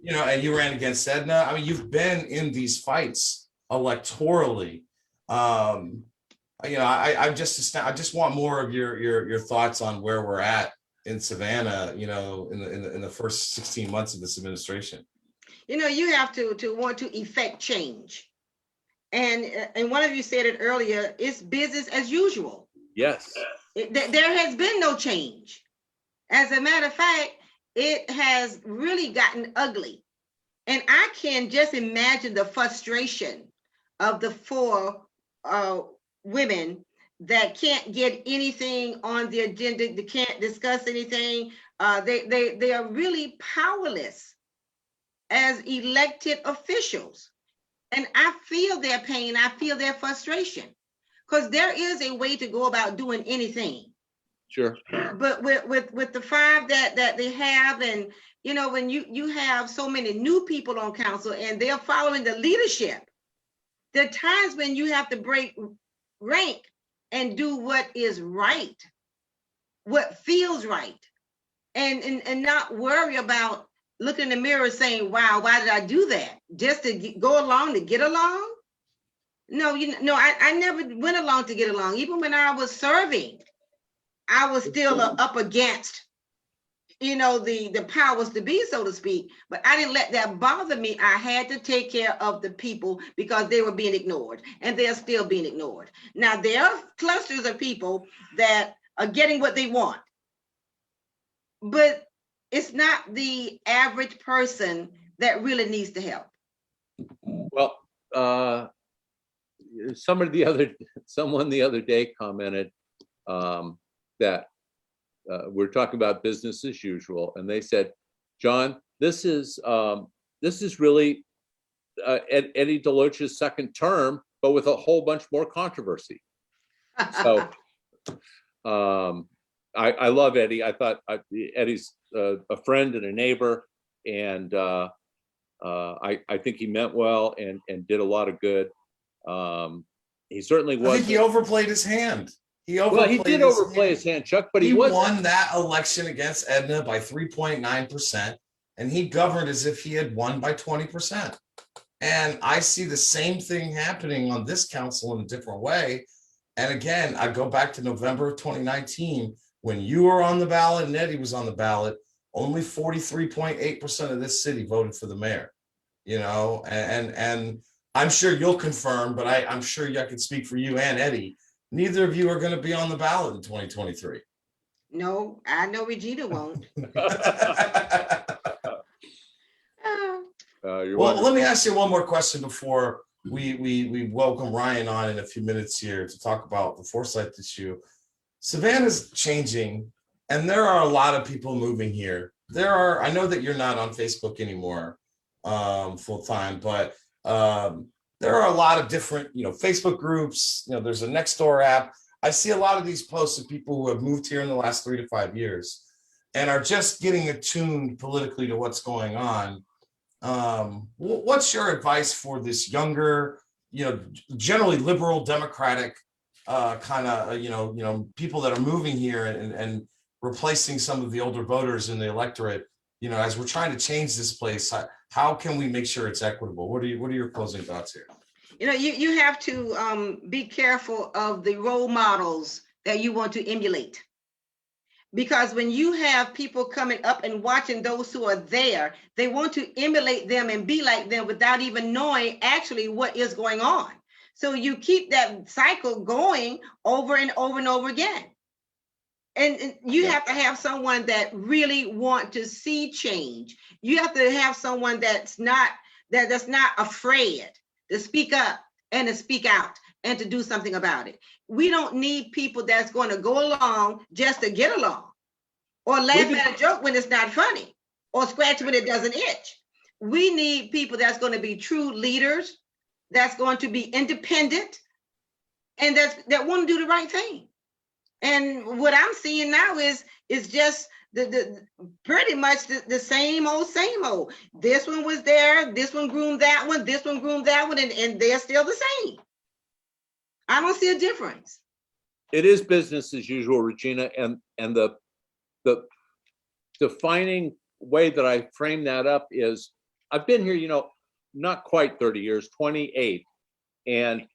you know, and you ran against Edna. I mean, you've been in these fights electorally. You know, I just want more of your thoughts on where we're at in Savannah, you know, in the first 16 months of this administration. You know, you have to want to effect change. And one of you said it earlier, it's business as usual. Yes. There has been no change. As a matter of fact, it has really gotten ugly. And I can just imagine the frustration of the 4 women that can't get anything on the agenda, they can't discuss anything. They are really powerless as elected officials. And I feel their pain, I feel their frustration, because there is a way to go about doing anything. Sure. But with the 5 that they have, and you know, when you have so many new people on council and they're following the leadership, there are times when you have to break rank and do what is right, what feels right, and not worry about looking in the mirror saying, wow, why did I do that? Just to go along to get along? No, I never went along to get along. Even when I was serving, I was still up against, you know, the powers to be, so to speak. But I didn't let that bother me. I had to take care of the people because they were being ignored, and they're still being ignored. Now, there are clusters of people that are getting what they want, but it's not the average person that really needs the help. Well, someone the other day commented that we're talking about business as usual, and they said, John, this is really Eddie DeLoach's second term, but with a whole bunch more controversy. So I love Eddie. I thought Eddie's a friend and a neighbor, and I think he meant well and did a lot of good. He certainly was. I think he overplayed his hand. He did overplay his hand, Chuck, but he won that election against Edna by 3.9%, and he governed as if he had won by 20%. And I see the same thing happening on this council in a different way. And again, I go back to November of 2019, when you were on the ballot and Eddie was on the ballot, only 43.8% of this city voted for the mayor, you know, and I'm sure you'll confirm, but I'm sure I can speak for you and Eddie. Neither of you are going to be on the ballot in 2023. No, I know Regina won't. Well, let me ask you one more question before we welcome Ryan on in a few minutes here to talk about the Forsyth issue. Savannah's changing, and there are a lot of people moving here. I know that you're not on Facebook anymore full time, but there are a lot of different, you know, Facebook groups. You know, there's a Nextdoor app. I see a lot of these posts of people who have moved here in the last 3 to 5 years and are just getting attuned politically to what's going on. What's your advice for this younger, generally liberal Democratic kind of, people that are moving here and replacing some of the older voters in the electorate, as we're trying to change this place, how can we make sure it's equitable? What are your closing thoughts here? You have to be careful of the role models that you want to emulate. Because when you have people coming up and watching those who are there, they want to emulate them and be like them without even knowing actually what is going on. So you keep that cycle going over and over and over again. And you have to have someone that really want to see change. You have to have someone that's not afraid to speak up and to speak out and to do something about it. We don't need people that's going to go along just to get along, or laugh at a joke when it's not funny, or scratch when it doesn't itch. We need people that's going to be true leaders, that's going to be independent, and that want to do the right thing. And what I'm seeing now is just the pretty much the same old. This one was there, this one groomed that one, this one groomed that one, and they're still the same. I don't see a difference. It is business as usual, Regina, and the defining way that I frame that up is I've been here, not quite 30 years, 28, and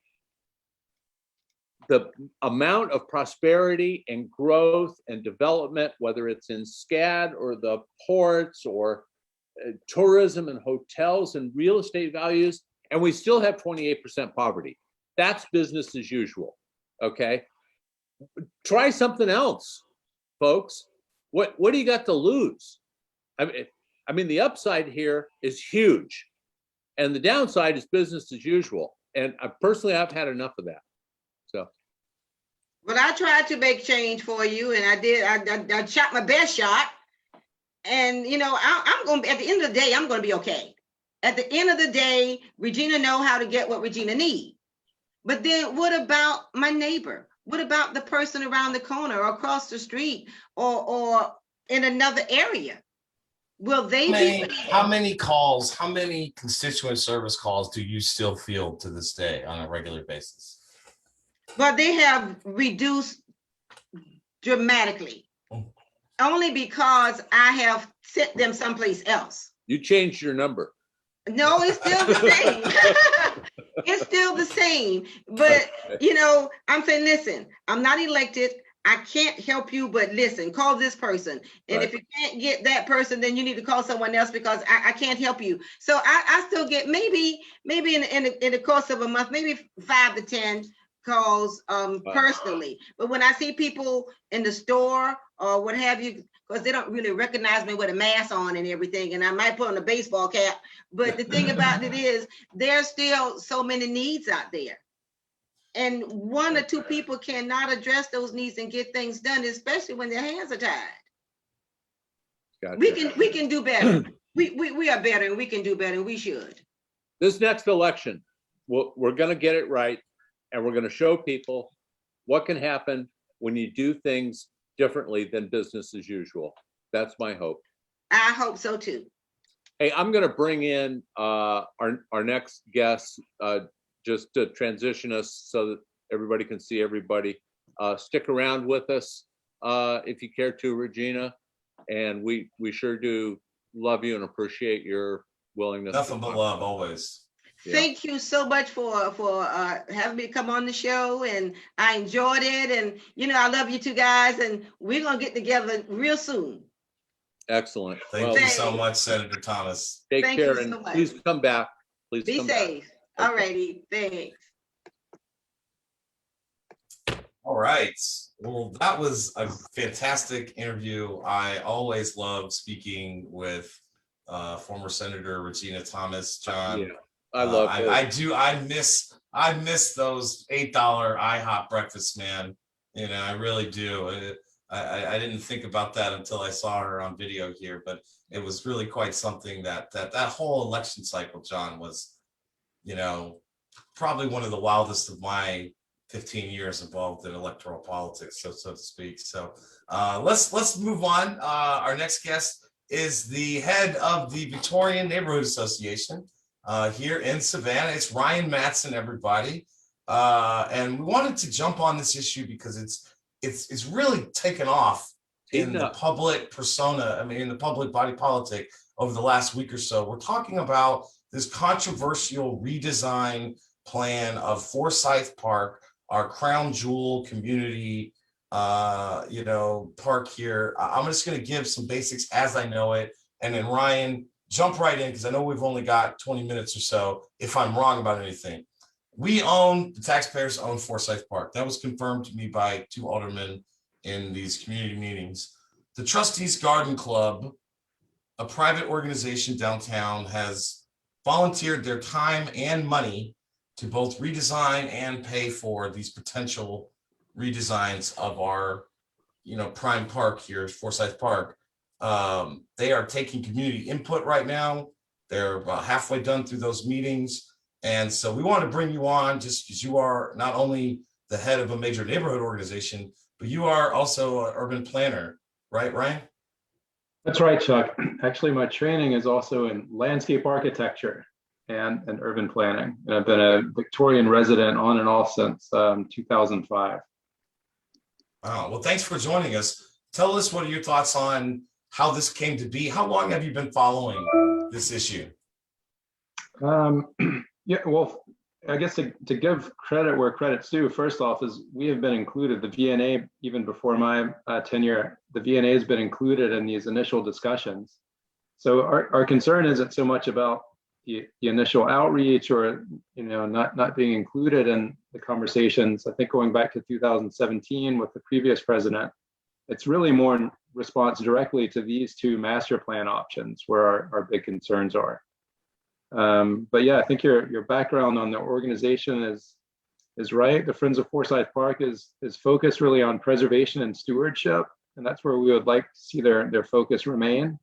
the amount of prosperity and growth and development, whether it's in SCAD or the ports or tourism and hotels and real estate values, and we still have 28% poverty. That's business as usual, okay? Try something else, folks. What do you got to lose? I mean, the upside here is huge, and the downside is business as usual. And I've had enough of that. So. But I tried to make change for you, and I did. I shot my best shot, and I'm going to. At the end of the day, I'm going to be okay. At the end of the day, Regina know how to get what Regina needs. But then, what about my neighbor? What about the person around the corner or across the street or in another area? Will they how many calls, how many constituent service calls do you still field to this day on a regular basis? Well, they have reduced dramatically, only because I have sent them someplace else. You changed your number. No, it's still the same. It's still the same. But, I'm saying, listen, I'm not elected. I can't help you, but listen, call this person. And if you can't get that person, then you need to call someone else, because I can't help you. So I still get maybe in the course of a month, maybe 5 to 10 calls personally. But when I see people in the store or what have you, because they don't really recognize me with a mask on and everything, and I might put on a baseball cap. But the thing about it is, there's still so many needs out there. And 1 or 2 people cannot address those needs and get things done, especially when their hands are tied. Gotcha. We can do better. We are better, and we can do better, and we should. This next election, we're going to get it right, and we're going to show people what can happen when you do things differently than business as usual. That's my hope. I hope so too. Hey, I'm going to bring in our next guest just to transition us so that everybody can see everybody. Stick around with us if you care to, Regina. And we sure do love you and appreciate your willingness. Nothing but love, always. Yeah. Thank you so much for having me come on the show, and I enjoyed it. And I love you two guys, and we're gonna get together real soon. Excellent. Thank you so much, Senator Thomas. Take care, and please come back. Please be safe. All righty, thanks. All right. Well, that was a fantastic interview. I always love speaking with former Senator Regina Thomas. John. Yeah. I love it. I miss those $8 IHOP breakfasts, man. I really do. I didn't think about that until I saw her on video here, but it was really quite something that whole election cycle, John, was, probably one of the wildest of my 15 years involved in electoral politics, so to speak. So let's move on. Our next guest is the head of the Victorian Neighborhoods Association here in Savannah. It's Ryan Madson, everybody. And we wanted to jump on this issue because it's really taken off in the public persona, I mean, in the public body politic over the last week or so. We're talking about this controversial redesign plan of Forsyth Park, our crown jewel community, park here. I'm just going to give some basics as I know it. And then Ryan, jump right in, because I know we've only got 20 minutes or so if I'm wrong about anything. The taxpayers own Forsyth Park. That was confirmed to me by 2 aldermen in these community meetings. The Trustees Garden Club, a private organization downtown, has volunteered their time and money to both redesign and pay for these potential redesigns of our, prime park here, Forsyth Park. They are taking community input right now. They're about halfway done through those meetings. And so we want to bring you on just because you are not only the head of a major neighborhood organization, but you are also an urban planner, right, Ryan? That's right, Chuck. Actually, my training is also in landscape architecture and urban planning. And I've been a Victorian resident on and off since 2005. Oh, well, thanks for joining us. Tell us, what are your thoughts on how this came to be? How long have you been following this issue? Yeah, well, I guess to give credit where credit's due, first off, is we have been included, the VNA, even before my tenure, the VNA has been included in these initial discussions. So our concern isn't so much about the initial outreach or, not being included in the conversations. I think going back to 2017 with the previous president, it's really more in response directly to these 2 master plan options where our big concerns are. But yeah, I think your background on the organization is right. The Friends of Forsyth Park is focused really on preservation and stewardship, and that's where we would like to see their focus remain.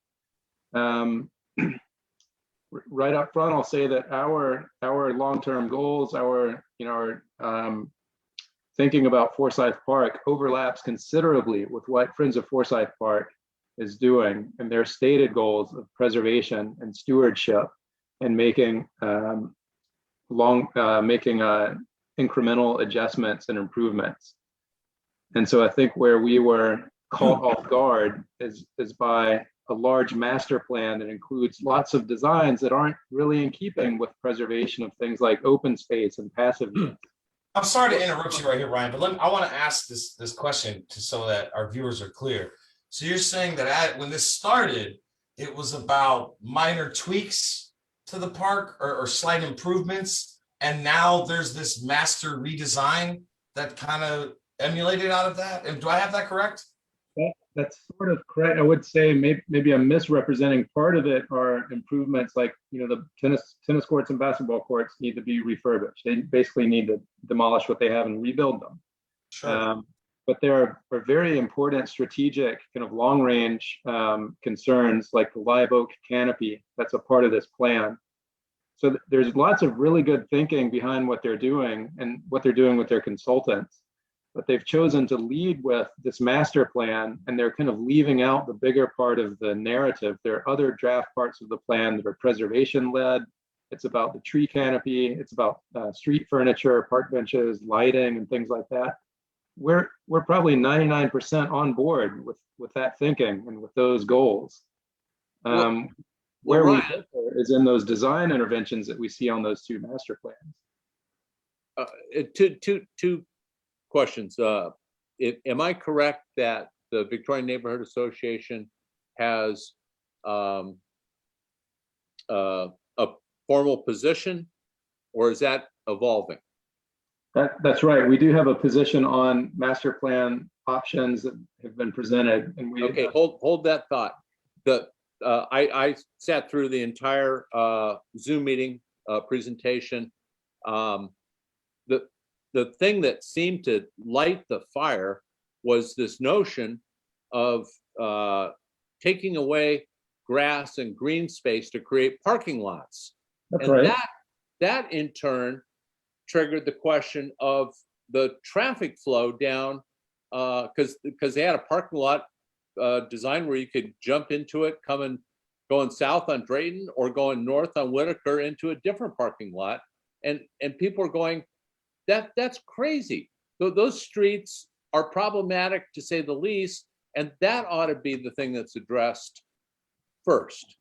Right up front, I'll say that our long-term goals, our thinking about Forsyth Park overlaps considerably with what Friends of Forsyth Park is doing and their stated goals of preservation and stewardship, and making incremental adjustments and improvements. And so I think where we were caught off guard is by a large master plan that includes lots of designs that aren't really in keeping with preservation of things like open space and passive use. I'm sorry to interrupt you right here, Ryan, but I want to ask this question so that our viewers are clear. So you're saying that when this started, it was about minor tweaks to the park or slight improvements, and now there's this master redesign that kind of emulated out of that? And do I have that correct? That's sort of correct. I would say maybe I'm misrepresenting. Part of it are improvements like, the tennis courts and basketball courts need to be refurbished. They basically need to demolish what they have and rebuild them. Sure. But there are very important strategic kind of long range concerns like the live oak canopy. That's a part of this plan. So there's lots of really good thinking behind what they're doing and what they're doing with their consultants. But they've chosen to lead with this master plan, and they're kind of leaving out the bigger part of the narrative. There are other draft parts of the plan that are preservation led. It's about the tree canopy. It's about street furniture, park benches, lighting, and things like that. We're probably 99% on board with that thinking and with those goals. Where we differ is in those design interventions that we see on those 2 master plans. Two questions. Am I correct that the Victorian Neighborhood Association has a formal position, or is that evolving? That's right. We do have a position on master plan options that have been presented, and we hold that thought. I sat through the entire Zoom meeting presentation. The thing that seemed to light the fire was this notion of taking away grass and green space to create parking lots. That's right. That in turn triggered the question of the traffic flow down, because they had a parking lot design where you could jump into it, going south on Drayton or going north on Whitaker into a different parking lot. And people are going, that's crazy. Those streets are problematic to say the least, and that ought to be the thing that's addressed first.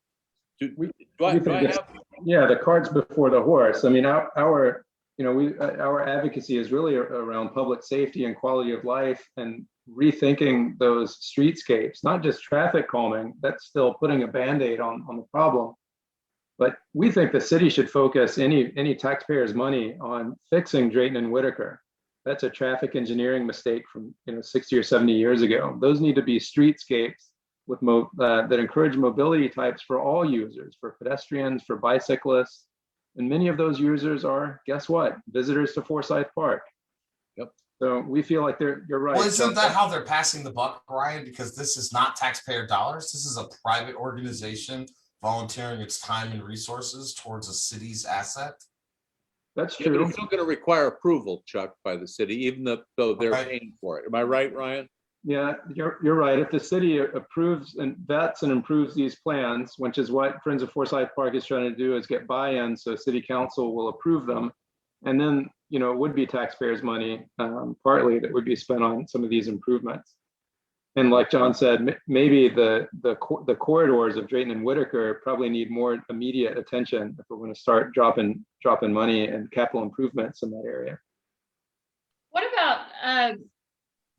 Do I have? Yeah, the cart's before the horse. I mean, our advocacy is really around public safety and quality of life and rethinking those streetscapes, not just traffic calming. That's still putting a Band-Aid on the problem. But we think the city should focus any taxpayers' money on fixing Drayton and Whitaker. That's a traffic engineering mistake from 60 or 70 years ago. Those need to be streetscapes with that encourage mobility types for all users, for pedestrians, for bicyclists. And many of those users are, guess what? Visitors to Forsyth Park. Yep. So we feel like you're right. Well, isn't that how they're passing the buck, Ryan? Because this is not taxpayer dollars. This is a private organization volunteering its time and resources towards a city's asset. That's Yeah, but true. it's still going to require approval, Chuck, by the city, even though they're paying for it. Am I right, Ryan? Yeah, you're right. If the city approves and vets and improves these plans, which is what Friends of Forsyth Park is trying to do, is get buy-in so city council will approve them. And then, it would be taxpayers' money, partly, that would be spent on some of these improvements. And like John said, maybe the corridors of Drayton and Whitaker probably need more immediate attention if we're going to start dropping money and capital improvements in that area. What about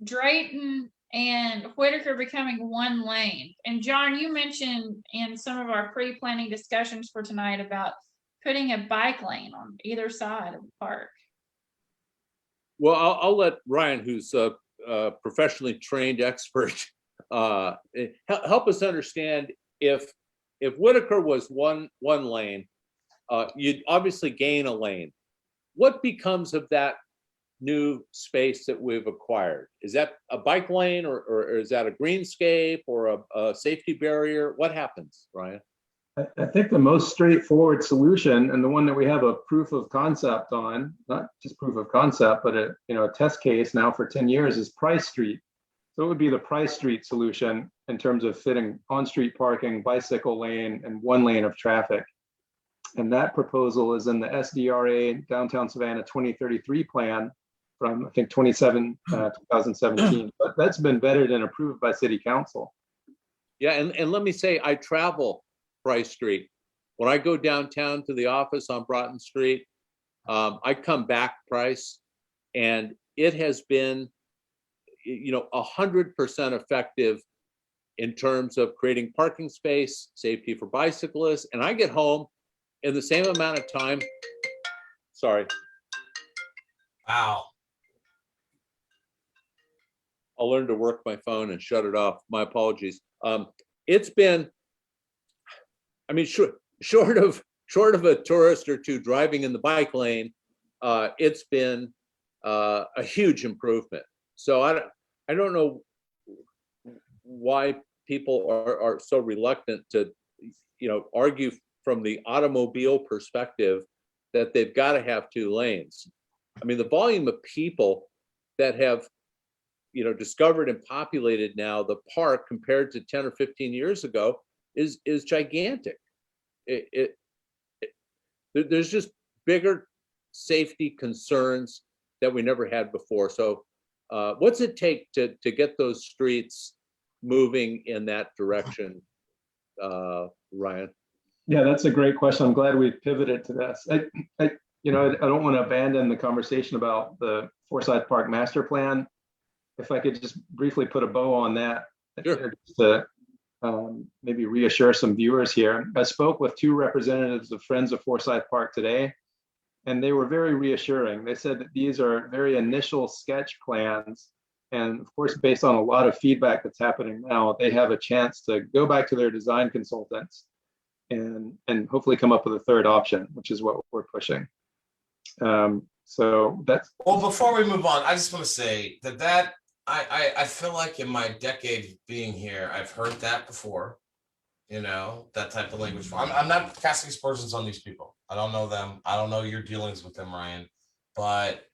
Drayton and Whitaker becoming one lane? And John, you mentioned in some of our pre-planning discussions for tonight about putting a bike lane on either side of the park. Well, I'll let Ryan, who's a professionally trained expert, help us understand if Whitaker was one lane, you'd obviously gain a lane. What becomes of that new space that we've acquired? Is that a bike lane or is that a greenscape or a safety barrier? What happens, Ryan? I think the most straightforward solution, and the one that we have a proof of concept on, not just proof of concept, but a test case now for 10 years, is Price Street. So it would be the Price Street solution in terms of fitting on-street parking, bicycle lane, and one lane of traffic. And that proposal is in the SDRA Downtown Savannah 2033 plan from, I think, 2017. But that's been vetted and approved by City Council. Yeah, and let me say, I travel Price Street. When I go downtown to the office on Broughton Street, I come back Price, and it has been 100% effective in terms of creating parking space, safety for bicyclists, and I get home in the same amount of time. Sorry. Wow. I'll learn to work my phone and shut it off. My apologies. It's been, I mean, short of a tourist or two driving in the bike lane, it's been a huge improvement. So I don't know why people are so reluctant to, argue from the automobile perspective that they've got to have two lanes. I mean, the volume of people that have, discovered and populated now the park compared to 10 or 15 years ago is gigantic. There's just bigger safety concerns that we never had before. So what's it take to get those streets moving in that direction, Ryan? Yeah, that's a great question. I'm glad we pivoted to this. I don't want to abandon the conversation about the Forsyth Park master plan. If I could just briefly put a bow on that, Sure. Just to maybe reassure some viewers here. I spoke with two representatives of Friends of Forsyth Park today, and they were very reassuring. They said that these are very initial sketch plans. And of course, based on a lot of feedback that's happening now, they have a chance to go back to their design consultants and hopefully come up with a third option, which is what we're pushing. So that's. Well, before we move on, I just want to say that I feel like in my decade being here, I've heard that before, that type of language. I'm not casting aspersions on these people. I don't know them. I don't know your dealings with them, Ryan. But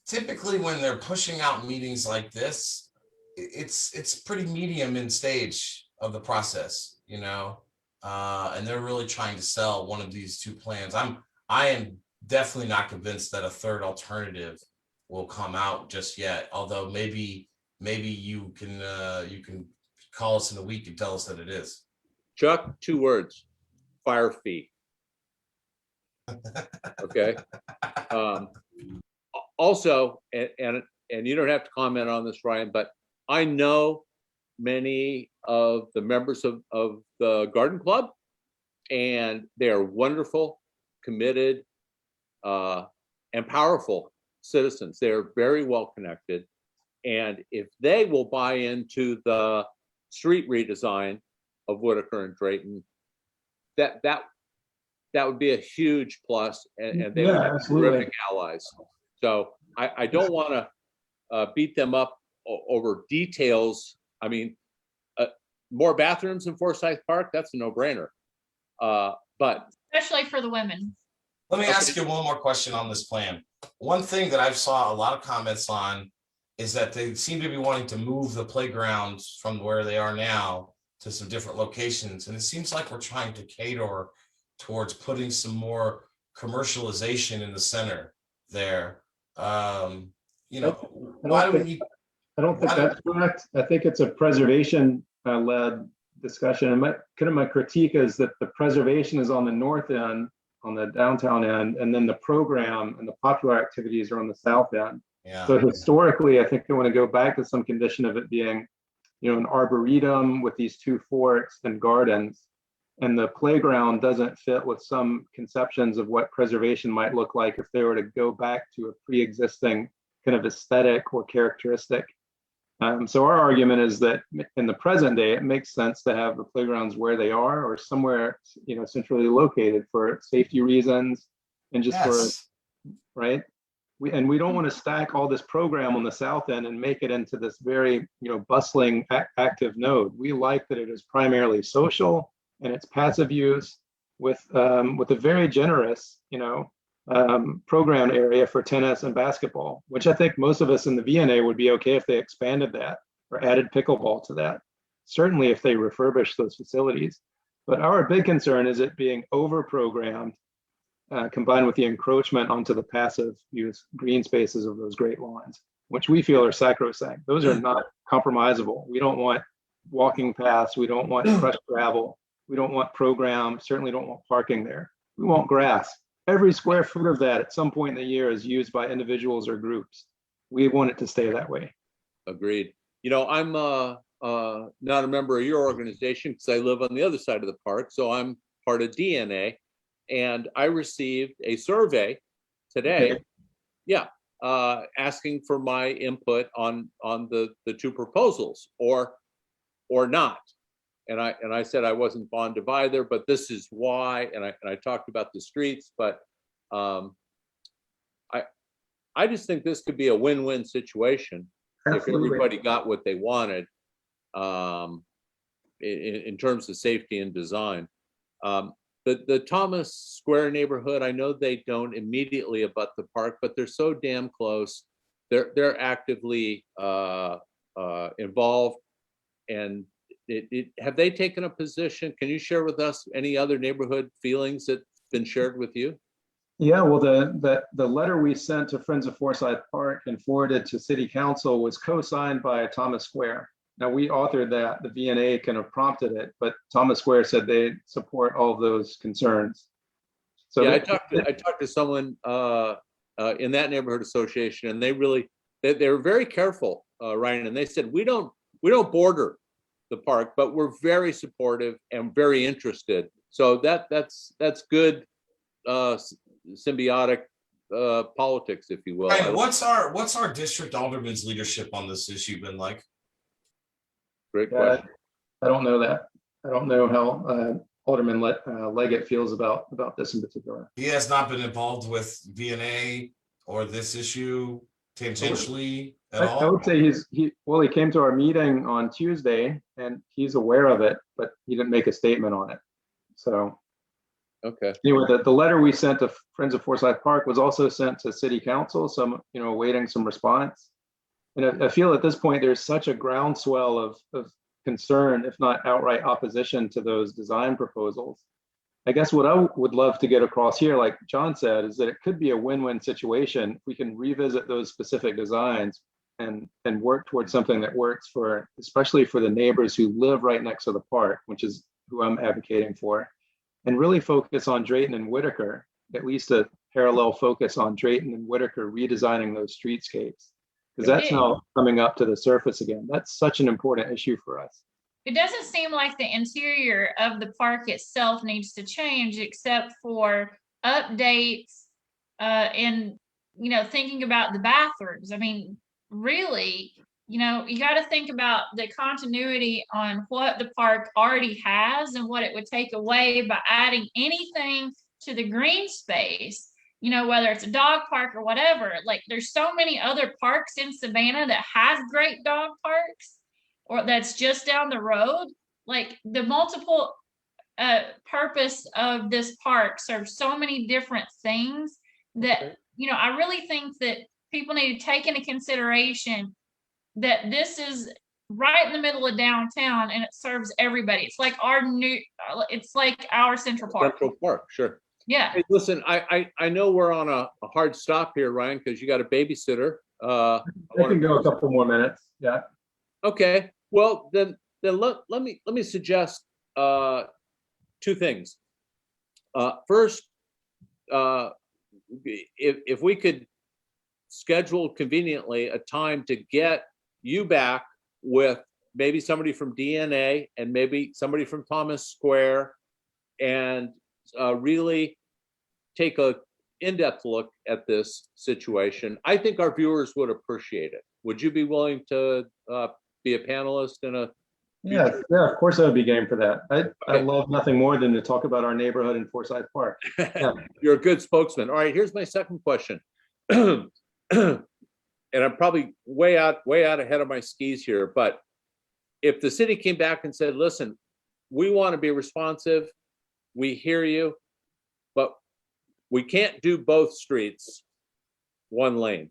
typically when they're pushing out meetings like this, it's pretty medium in stage of the process, and they're really trying to sell one of these two plans. I am definitely not convinced that a third alternative will come out just yet. Although maybe you can call us in a week and tell us that it is. Chuck, 2 words: fire fee. Okay. Also, and you don't have to comment on this, Ryan, but I know many of the members of the Garden Club, and they are wonderful, committed, and powerful citizens. They are very well connected. And if they will buy into the street redesign of Whitaker and Drayton, that would be a huge plus, and they would be terrific allies. So I don't want to beat them up over details. I mean, more bathrooms in Forsyth Park, that's a no-brainer. But especially for the women. Let me ask you one more question on this plan. One thing that I've saw a lot of comments on is that they seem to be wanting to move the playgrounds from where they are now to some different locations. And it seems like we're trying to cater towards putting some more commercialization in the center there. Why do we need? I don't think that's correct. I think it's a preservation led discussion. And my critique is that the preservation is on the north end, on the downtown end, and then the program and the popular activities are on the south end. Yeah. So historically, I think they want to go back to some condition of it being, an arboretum with these 2 forks and gardens. And the playground doesn't fit with some conceptions of what preservation might look like if they were to go back to a pre-existing kind of aesthetic or characteristic. So our argument is that in the present day, it makes sense to have the playgrounds where they are or somewhere, centrally located for safety reasons and just right. We don't want to stack all this program on the south end and make it into this very, bustling active node. We like that it is primarily social and it's passive use with a very generous, program area for tennis and basketball, which I think most of us in the VNA would be okay if they expanded that or added pickleball to that. Certainly if they refurbish those facilities. But our big concern is it being over-programmed combined with the encroachment onto the passive use green spaces of those great lawns, which we feel are sacrosanct. Those are not compromisable. We don't want walking paths. We don't want crushed gravel. We don't want program, certainly don't want parking there. We want grass. Every square foot of that at some point in the year is used by individuals or groups. We want it to stay that way. Agreed. I'm not a member of your organization because I live on the other side of the park. So I'm part of DNA. And I received a survey today, asking for my input on the 2 proposals or not. And I said I wasn't fond of either, but this is why. And I talked about the streets, but I just think this could be a win-win situation. Absolutely. If everybody got what they wanted in terms of safety and design. The Thomas Square neighborhood, I know they don't immediately abut the park, but they're so damn close. They're actively involved, and have they taken a position? Can you share with us any other neighborhood feelings that's been shared with you? Yeah, well, the letter we sent to Friends of Forsyth Park and forwarded to City Council was co-signed by Thomas Square. Now, we authored that, the VNA kind of prompted it, but Thomas Square said they support all of those concerns. So yeah, I talked to someone in that neighborhood association, and they were very careful, Ryan, and they said we don't border the park, but we're very supportive and very interested. So that's good symbiotic politics, if you will. Ryan, what's our district alderman's leadership on this issue been like? Great question. I don't know that. I don't know how Alderman Leggett feels about this in particular. He has not been involved with VNA or this issue tangentially at all? I would say he came to our meeting on Tuesday and he's aware of it, but he didn't make a statement on it. So okay. Anyway, the letter we sent to Friends of Forsyth Park was also sent to City Council, so I'm awaiting some response. And I feel at this point, there's such a groundswell of concern, if not outright opposition to those design proposals. I guess what I would love to get across here, like John said, is that it could be a win-win situation if we can revisit those specific designs and work towards something that works for, especially for the neighbors who live right next to the park, which is who I'm advocating for, and really focus on Drayton and Whitaker, at least a parallel focus on Drayton and Whitaker redesigning those streetscapes, because that's now coming up to the surface again. That's such an important issue for us. It doesn't seem like the interior of the park itself needs to change, except for updates and, you know, thinking about the bathrooms. I mean, really, you know, you got to think about the continuity on what the park already has and what it would take away by adding anything to the green space, you know, whether it's a dog park or whatever. Like, there's so many other parks in Savannah that have great dog parks, or that's just down the road. Like, the multiple purpose of this park serves so many different things that, you know, I really think that people need to take into consideration that this is right in the middle of downtown and it serves everybody. It's like our Central Park. Central Park, sure. Yeah. Hey, listen, I know we're on a hard stop here, Ryan, because you got a babysitter. I can go a couple more minutes. Yeah. Okay. Well, then let me suggest two things. First, if we could schedule conveniently a time to get you back with maybe somebody from DNA and maybe somebody from Thomas Square, and really take a in-depth look at this situation, I think our viewers would appreciate it. Would you be willing to be a panelist in a? Yeah, of course I would be game for that. I love nothing more than to talk about our neighborhood in Forsyth Park. Yeah. You're a good spokesman. All right, here's my second question. And I'm probably way out ahead of my skis here, but if the city came back and said, listen, we want to be responsive, we hear you, but we can't do both streets one lane.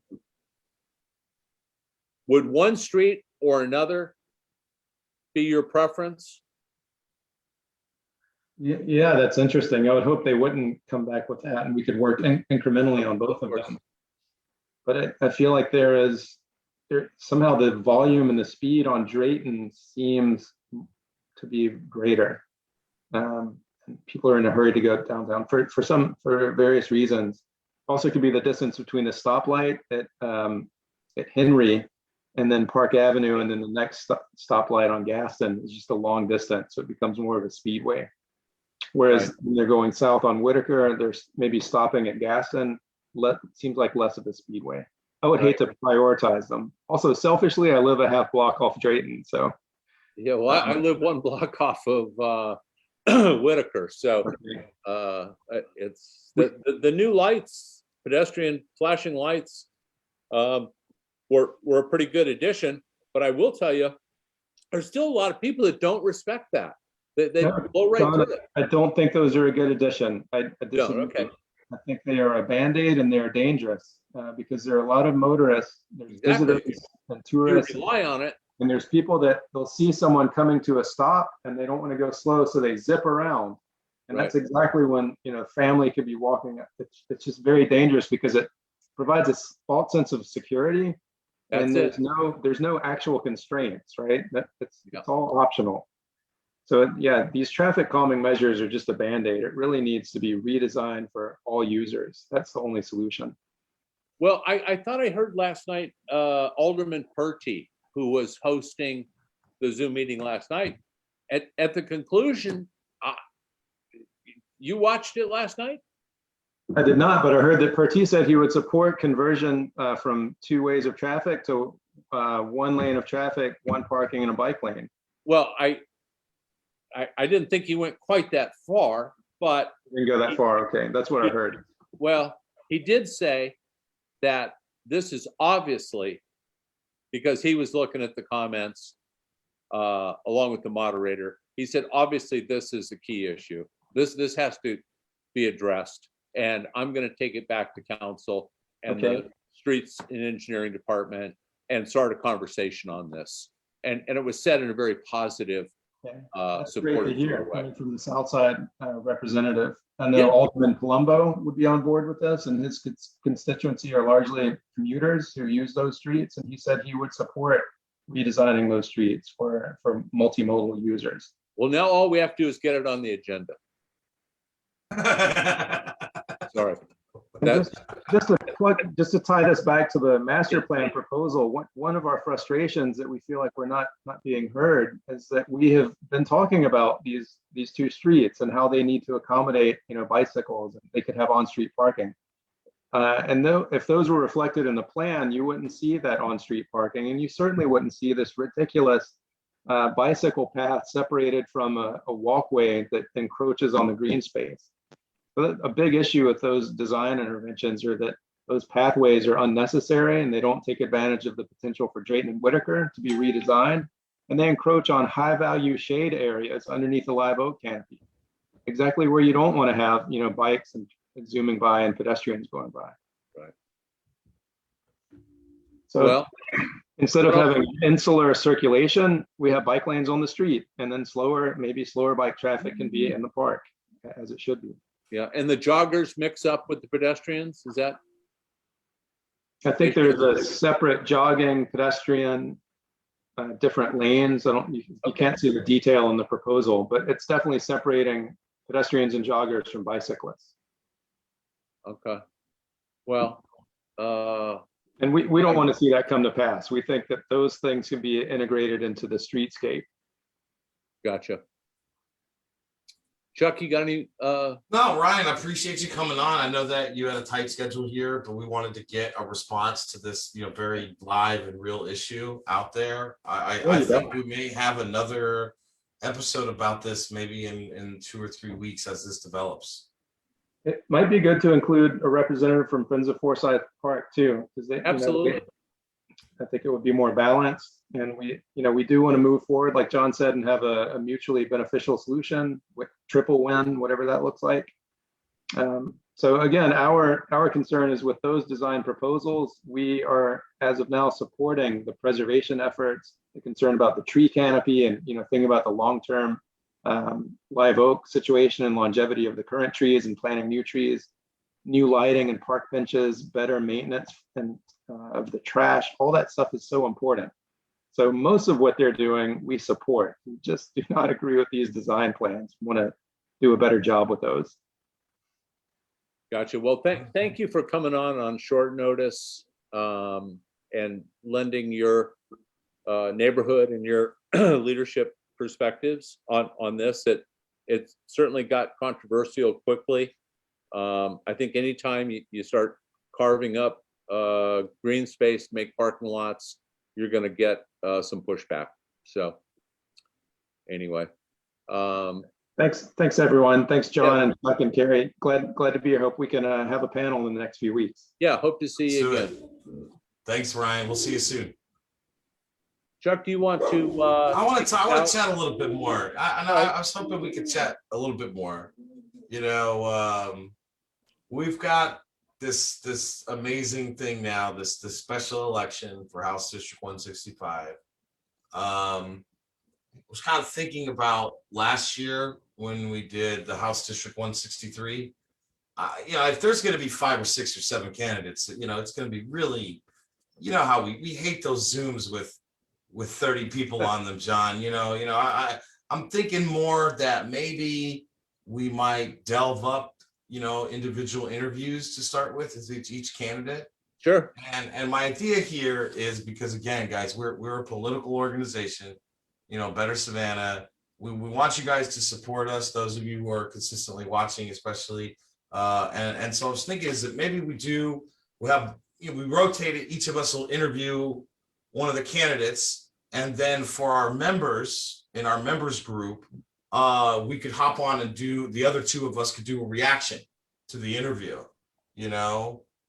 Would one street or another be your preference? Yeah, that's interesting. I would hope they wouldn't come back with that and we could work incrementally on both of them. But I feel like there somehow the volume and the speed on Drayton seems to be greater. People are in a hurry to go downtown for various reasons. Also could be the distance between the stoplight at Henry and then Park Avenue, and then the next stoplight on Gaston is just a long distance, so it becomes more of a speedway. Whereas when they're going south on Whitaker, they're maybe stopping at Gaston, seems like less of a speedway. I would hate to prioritize them. Also, selfishly, I live a half block off Drayton, so. Yeah, well, I live one block off of Whitaker, so it's the new lights, pedestrian flashing lights, were a pretty good addition. But I will tell you, there's still a lot of people that don't respect that. They blow right through it. I don't think those are a good addition. I think they are a Band-Aid and they're dangerous because there are a lot of motorists, there's visitors and tourists. You rely on it. And there's people that they'll see someone coming to a stop and they don't want to go slow, so they zip around. And that's exactly when, you know, family could be walking. It's just very dangerous because it provides a false sense of security. And there's no actual constraints, right? It's all optional. So yeah, these traffic calming measures are just a Band-Aid. It really needs to be redesigned for all users. That's the only solution. Well, I thought I heard last night Alderman Purty, who was hosting the Zoom meeting last night, at the conclusion, you watched it last night? I did not, but I heard that Purty said he would support conversion from 2 ways of traffic to 1 lane of traffic, 1 parking and a bike lane. Well, I didn't think he went quite that far, but didn't go that far. Okay, that's what I heard. Well, he did say that this is obviously, because he was looking at the comments along with the moderator, he said, obviously this is a key issue. This has to be addressed, and I'm going to take it back to council and the streets and engineering department and start a conversation on this. And it was said in a very positive, Okay. That's great to supportive hear way. coming from the South Side representative. I know Yeah. Alderman Palumbo would be on board with this, and his constituency are largely commuters who use those streets, and he said he would support redesigning those streets for multimodal users. Well, now all we have to do is get it on the agenda. Sorry. And just to tie this back to the master plan proposal, one of our frustrations that we feel like we're not being heard is that we have been talking about these two streets and how they need to accommodate, bicycles, and they could have on-street parking. And though if those were reflected in the plan, you wouldn't see that on-street parking, and you certainly wouldn't see this ridiculous bicycle path separated from a walkway that encroaches on the green space. So a big issue with those design interventions are that those pathways are unnecessary and they don't take advantage of the potential for Drayton and Whitaker to be redesigned, and they encroach on high-value shade areas underneath the live oak canopy, exactly where you don't want to have, bikes and zooming by and pedestrians going by. Right. So Well, instead of having insular circulation, we have bike lanes on the street, and then maybe slower bike traffic can be in the park, as it should be. yeah, and the joggers mix up with the pedestrians, is that? I think there's a separate jogging, pedestrian, different lanes. You can't see the detail in the proposal, but it's definitely separating pedestrians and joggers from bicyclists. Okay. Well, and we don't want to see that come to pass. We think that those things can be integrated into the streetscape. gotcha. Chuck, you got any? No, Ryan, I appreciate you coming on. I know that you had a tight schedule here, but we wanted to get a response to this, very live and real issue out there. I think we may have another episode about this maybe in 2 or 3 weeks as this develops. It might be good to include a representative from Friends of Forsyth Park too, because they Absolutely. I think it would be more balanced, and we do want to move forward, like John said, and have a mutually beneficial solution with triple win, whatever that looks like. So again, our concern is with those design proposals. We are, as of now, supporting the preservation efforts, the concern about the tree canopy, and thinking about the long-term live oak situation and longevity of the current trees, and planting new trees, new lighting and park benches, better maintenance and of the trash. All that stuff is so important. So most of what they're doing, we support. We just do not agree with these design plans. We want to do a better job with those. Gotcha. Well, thank you for coming on short notice, and lending your neighborhood and your leadership perspectives on this. It certainly got controversial quickly. I think anytime you start carving up green space to make parking lots, you're going to get some pushback. So anyway, thanks everyone. Thanks John, and Chuck and Carrie. Glad to be here. Hope we can have a panel in the next few weeks. Yeah, hope to see you again. Thanks, Ryan. We'll see you soon. Chuck, do you want to? I want to chat a little bit more. I was hoping we could chat a little bit more. We've got this amazing thing now. This special election for House District 165. I was kind of thinking about last year when we did the House District 163. If there's going to be 5 or 6 or 7 candidates, it's going to be really, how we hate those Zooms with 30 people on them, John. I'm thinking more that maybe we might delve up, individual interviews to start with as each candidate. Sure. And my idea here is because, again, guys, we're a political organization, Better Savannah. We want you guys to support us, those of you who are consistently watching, especially. And so I was thinking is that maybe we rotate it, each of us will interview one of the candidates, and then for our members in our members group, we could hop on and the other 2 of us could do a reaction to the interview,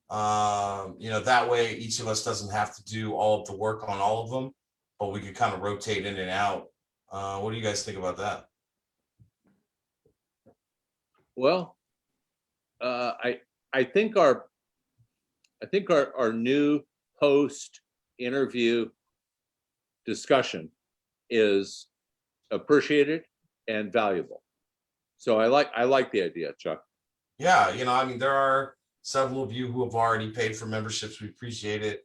that way each of us doesn't have to do all of the work on all of them, but we could kind of rotate in and out. What do you guys think about that? Well, I think our new host interview discussion is appreciated and valuable. So I like the idea, Chuck. Yeah, I mean, there are several of you who have already paid for memberships. We appreciate it.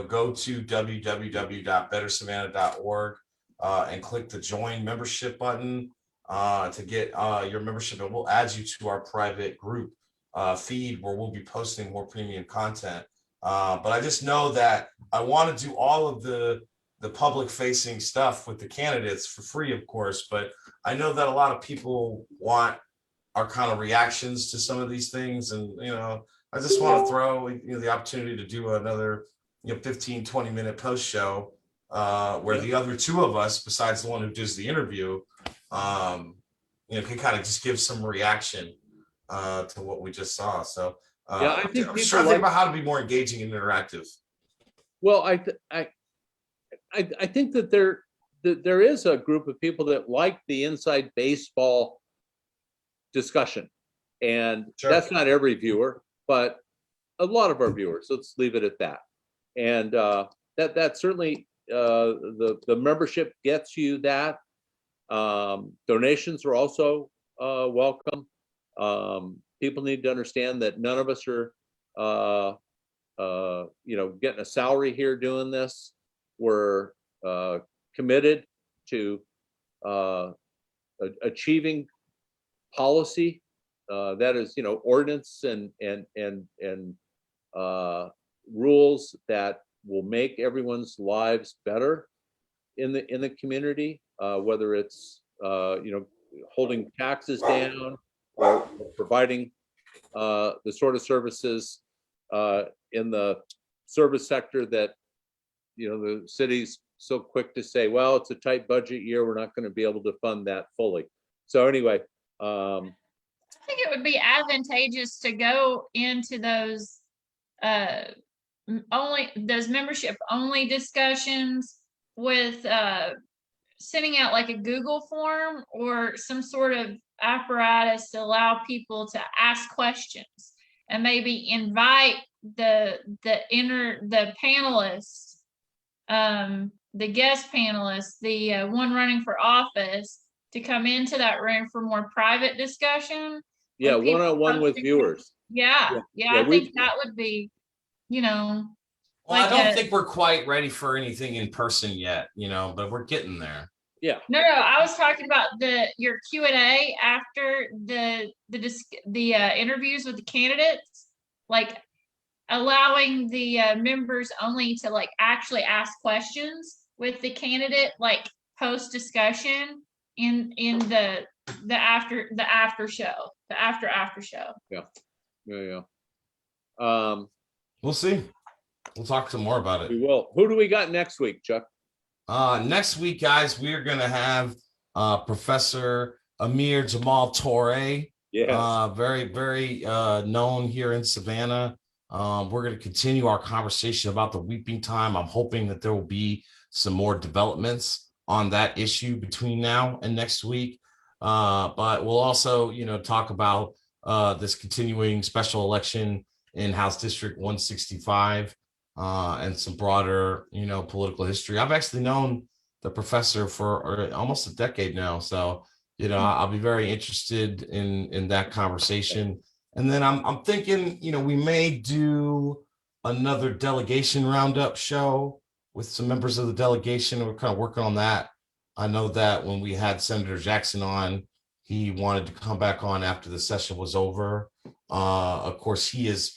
Go to www.bettersavannah.org and click the join membership button to get your membership, and we'll add you to our private group feed where we'll be posting more premium content. But I just know that I want to do all of the public facing stuff with the candidates for free, of course, but I know that a lot of people want our kind of reactions to some of these things. And, I just want to throw the opportunity to do another 15-20 minute post show where the other two of us, besides the one who does the interview, can kind of just give some reaction to what we just saw. So I think I'm just trying to think about how to be more engaging and interactive. Well, I think that there is a group of people that like the inside baseball discussion, and that's not every viewer, but a lot of our viewers. Let's leave it at that. And that certainly the membership gets you that. Donations are also welcome. People need to understand that none of us are getting a salary here doing this. We're committed to achieving policy that is, ordinance and rules that will make everyone's lives better in the community, whether it's holding taxes down or providing the sort of services in the service sector that the city's so quick to say, well, it's a tight budget year, we're not going to be able to fund that fully. So anyway, I think it would be advantageous to go into those membership only discussions with sending out like a Google form or some sort of apparatus to allow people to ask questions and maybe invite the panelists, the guest panelists, the one running for office, to come into that room for more private discussion. Yeah, one-on-one with viewers. Yeah, I think that would be, Well, I don't think we're quite ready for anything in person yet, but we're getting there. Yeah. No, I was talking about your Q&A after the interviews with the candidates, like allowing the members only to like actually ask questions with the candidate, like post discussion in the after show. Yeah. We'll see. We'll talk some more about it. We will. Who do we got next week, Chuck? Next week, guys, we're gonna have Professor Amir Jamal Torre. Yeah. Very, very known here in Savannah. We're gonna continue our conversation about the weeping time. I'm hoping that there will be some more developments on that issue between now and next week. But we'll also, talk about this continuing special election in House District 165 and some broader, political history. I've actually known the professor for almost a decade now. So, I'll be very interested in that conversation. And then I'm thinking, we may do another delegation roundup show with some members of the delegation. We're kind of working on that. I know that when we had Senator Jackson on, he wanted to come back on after the session was over. Of course, he is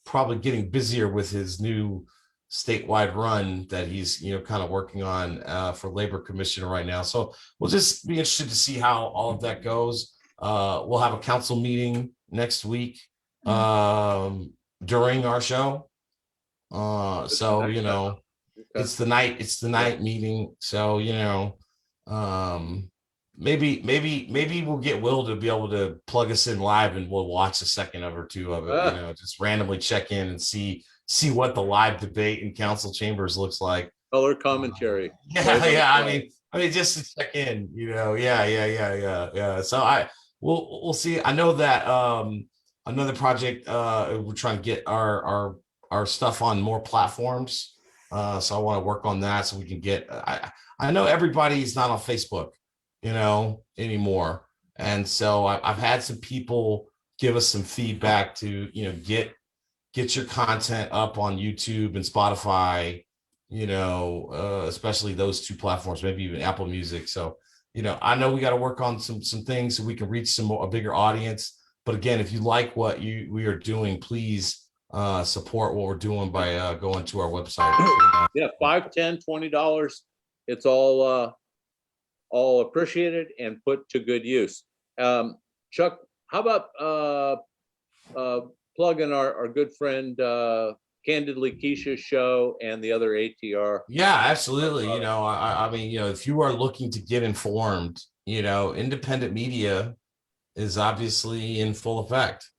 probably getting busier with his new statewide run that he's, kind of working on for labor commissioner right now. So we'll just be interested to see how all of that goes. We'll have a council meeting next week during our show. It's the night meeting. So, maybe we'll get Will to be able to plug us in live and we'll watch a second or two of it, just randomly check in and see what the live debate in council chambers looks like. Color commentary. I mean, just to check in, yeah. So we'll see. I know that another project, we're trying to get our stuff on more platforms. So I want to work on that so we can get, I know everybody's not on Facebook, anymore. And so I've had some people give us some feedback to, get your content up on YouTube and Spotify, especially those two platforms, maybe even Apple Music. So, I know we got to work on some things so we can reach a bigger audience. But again, if you like what we are doing, please support what we're doing by going to our website. Yeah, $5, $10, $20. It's all appreciated and put to good use. Chuck, how about plugging our good friend Candidly Keisha's show and the other ATR? Yeah, absolutely. I mean, if you are looking to get informed, independent media is obviously in full effect.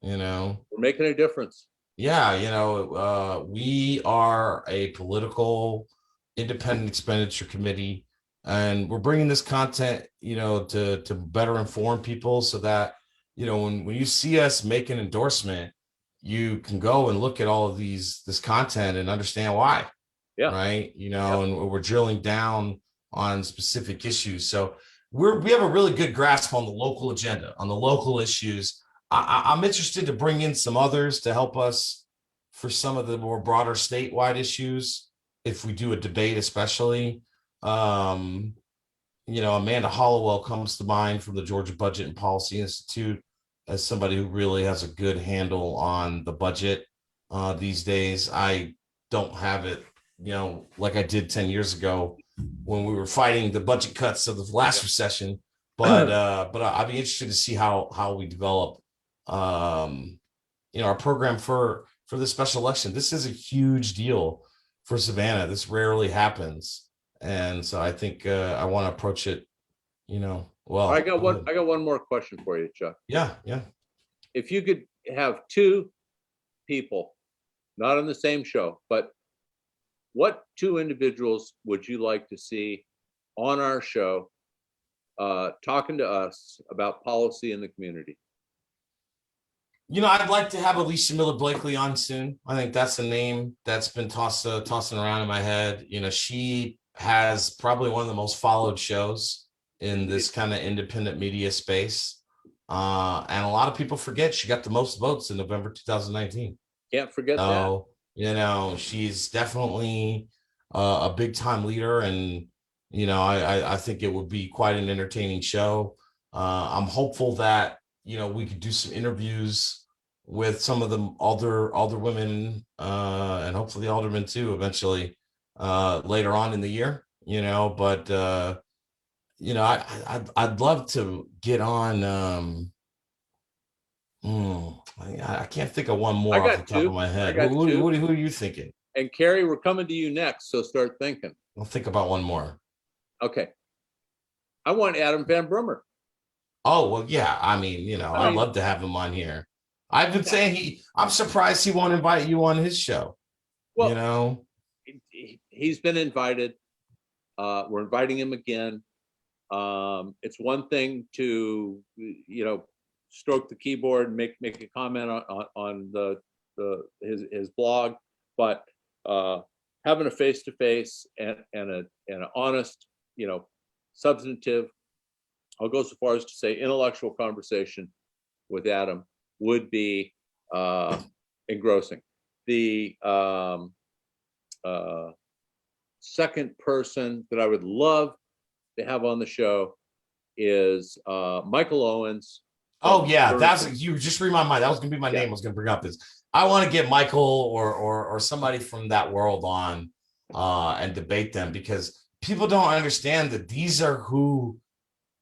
We're making a difference. Yeah, we are a political independent expenditure committee, and we're bringing this content, to better inform people so that, when you see us make an endorsement, you can go and look at all of this content and understand why. Yeah. Right. And we're drilling down on specific issues. So we have a really good grasp on the local agenda, on the local issues. I'm interested to bring in some others to help us for some of the more broader statewide issues. If we do a debate, especially, Amanda Hollowell comes to mind from the Georgia Budget and Policy Institute as somebody who really has a good handle on the budget these days. I don't have it, like I did 10 years ago when we were fighting the budget cuts of the last recession. But I'd be interested to see how we develop, our program for the special election. This is a huge deal for Savannah. This rarely happens. And so I think I want to approach it, well. I got one more question for you, Chuck. Yeah. If you could have two people, not on the same show, but what two individuals would you like to see on our show talking to us about policy in the community? I'd like to have Alicia Miller Blakely on soon. I think that's a name that's been tossing around in my head. She has probably one of the most followed shows in this kind of independent media space. And a lot of people forget she got the most votes in November 2019. Can't forget that. She's definitely a big time leader. And, I think it would be quite an entertaining show. I'm hopeful that, we could do some interviews with some of the older women and hopefully the aldermen too, eventually later on in the year, but I'd love to get on. I can't think of one more off the top of my head. Who are you thinking? And Carrie, we're coming to you next, so start thinking. I'll think about one more. Okay. I want Adam Van Brummer. Oh, well, yeah. I mean, I'd love to have him on here. I've been saying I'm surprised he won't invite you on his show. Well, he's been invited. We're inviting him again. It's one thing to, stroke the keyboard and make a comment on his blog, but having a face-to-face and an honest, substantive, I'll go so far as to say intellectual conversation with Adam would be engrossing. The second person that I would love to have on the show is Michael Owens. Oh yeah, you just read my mind. That was gonna be my name. I was gonna bring up this. I want to get Michael or somebody from that world on and debate them, because people don't understand that these are who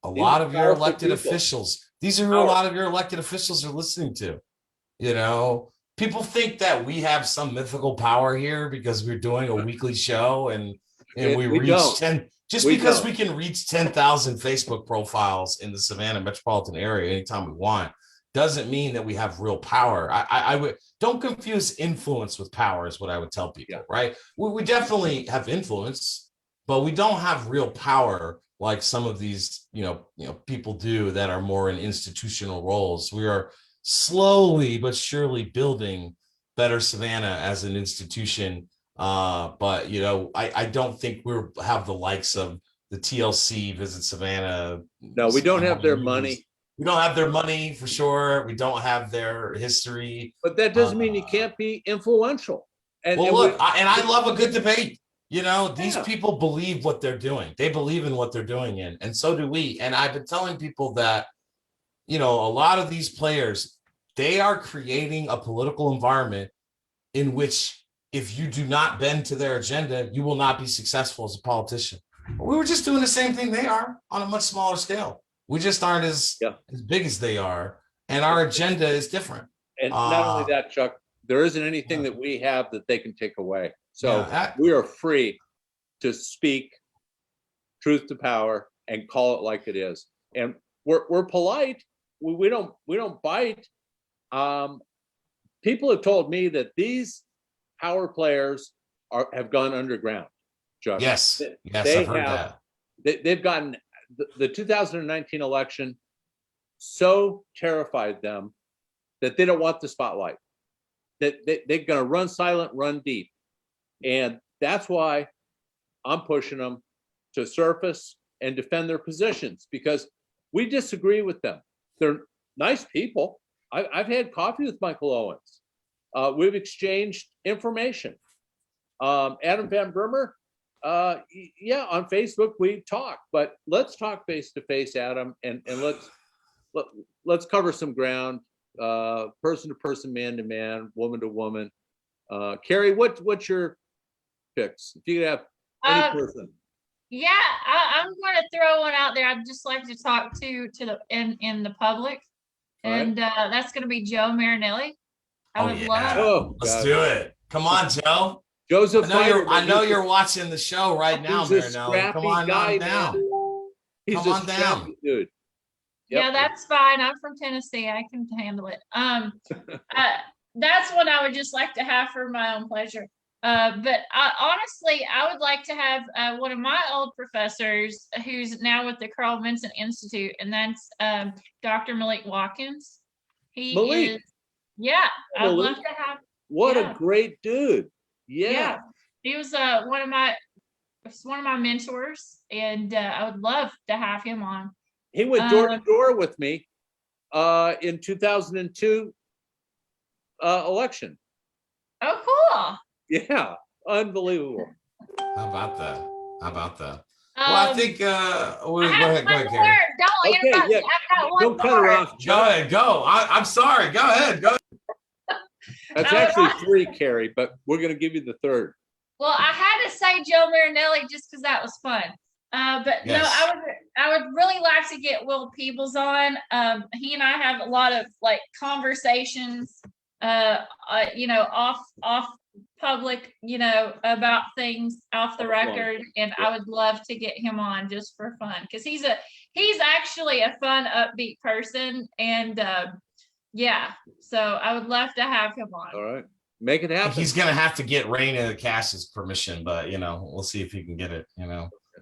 a lot of your elected officials. These are who a lot of your elected officials are listening to. People think that we have some mythical power here because we're doing a weekly show and we reach 10. Because we can reach 10,000 Facebook profiles in the Savannah metropolitan area anytime we want, doesn't mean that we have real power. I would don't confuse influence with power is what I would tell people, right? We definitely have influence, but we don't have real power like some of these, people do that are more in institutional roles. We are slowly but surely building Better Savannah as an institution But I don't think we'll have the likes of the TLC Visit Savannah. No, we don't have their money. We don't have their money for sure. We don't have their history. But that doesn't mean you can't be influential. I love a good debate. These people believe what they're doing. They believe in what they're doing and so do we. And I've been telling people that, a lot of these players, they are creating a political environment in which if you do not bend to their agenda, you will not be successful as a politician. We were just doing the same thing they are on a much smaller scale. We just aren't as big as they are. And our agenda is different. And not only that, Chuck, there isn't anything that we have that they can take away. So we are free to speak truth to power and call it like it is. And we're polite. We don't bite. People have told me that these power players have gone underground. Chuck. Yes, I've heard that. They've gotten the 2019 election so terrified them that they don't want the spotlight. That they're going to run silent, run deep. And that's why I'm pushing them to surface and defend their positions, because we disagree with them. They're nice people. I've had coffee with Michael Owens. We've exchanged information. Adam Van Burmer, on Facebook we talk, but let's talk face to face, Adam, and let's cover some ground, person to person, man to man, woman to woman. Carrie, what's your picks? If you could have any person. Yeah, I'm going to throw one out there. I'd just like to talk to the in the public, and that's going to be Joe Marinelli. I would love. Let's do it. Come on, Joe. Joseph, I know you're watching the show right now, Marinelli. Come on down. Come on down, dude. Yep. Yeah, that's fine. I'm from Tennessee. I can handle it. That's what I would just like to have for my own pleasure. But honestly, I would like to have one of my old professors who's now with the Carl Vincent Institute, and that's Dr. Malik Watkins. I'd love to have. What a great dude. Yeah. He was one of my mentors, and I would love to have him on. He went door to door with me in 2002 election. Oh, cool. Yeah, unbelievable. How about that? Well, I think go ahead, Carrie. Don't interrupt me. I've got one Don't cut her off. Go ahead, go. I'm sorry. Go ahead. Go. That's actually 3, Carrie, but we're going to give you the 3rd. Well, I had to say Joe Marinelli just because that was fun. But yes. No, I would really like to get Will Peebles on. He and I have a lot of conversations, off public, about things off the record, and I would love to get him on just for fun, because he's actually a fun, upbeat person, and so I would love to have him on. All right, make it happen. He's gonna have to get Raina Cash's permission, but we'll see if he can get it.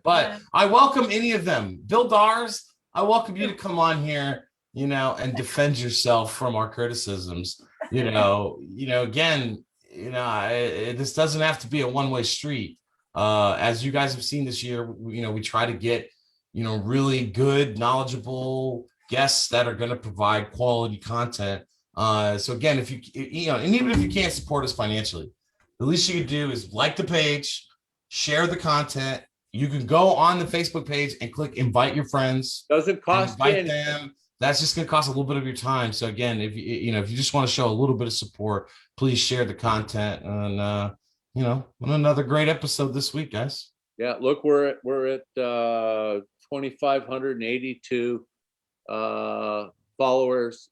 But I welcome any of them. Bill Dars, I welcome you to come on here, and defend yourself from our criticisms. Again, this doesn't have to be a one-way street. As you guys have seen this year, we try to get, really good, knowledgeable guests that are going to provide quality content. So again, if and even if you can't support us financially, the least you can do is like the page, share the content. You can go on the Facebook page and click invite your friends. Doesn't cost invite them. That's just going to cost a little bit of your time. So again, if you just want to show a little bit of support, please share the content. And another great episode this week, guys. Yeah, look, we're at 2,582 followers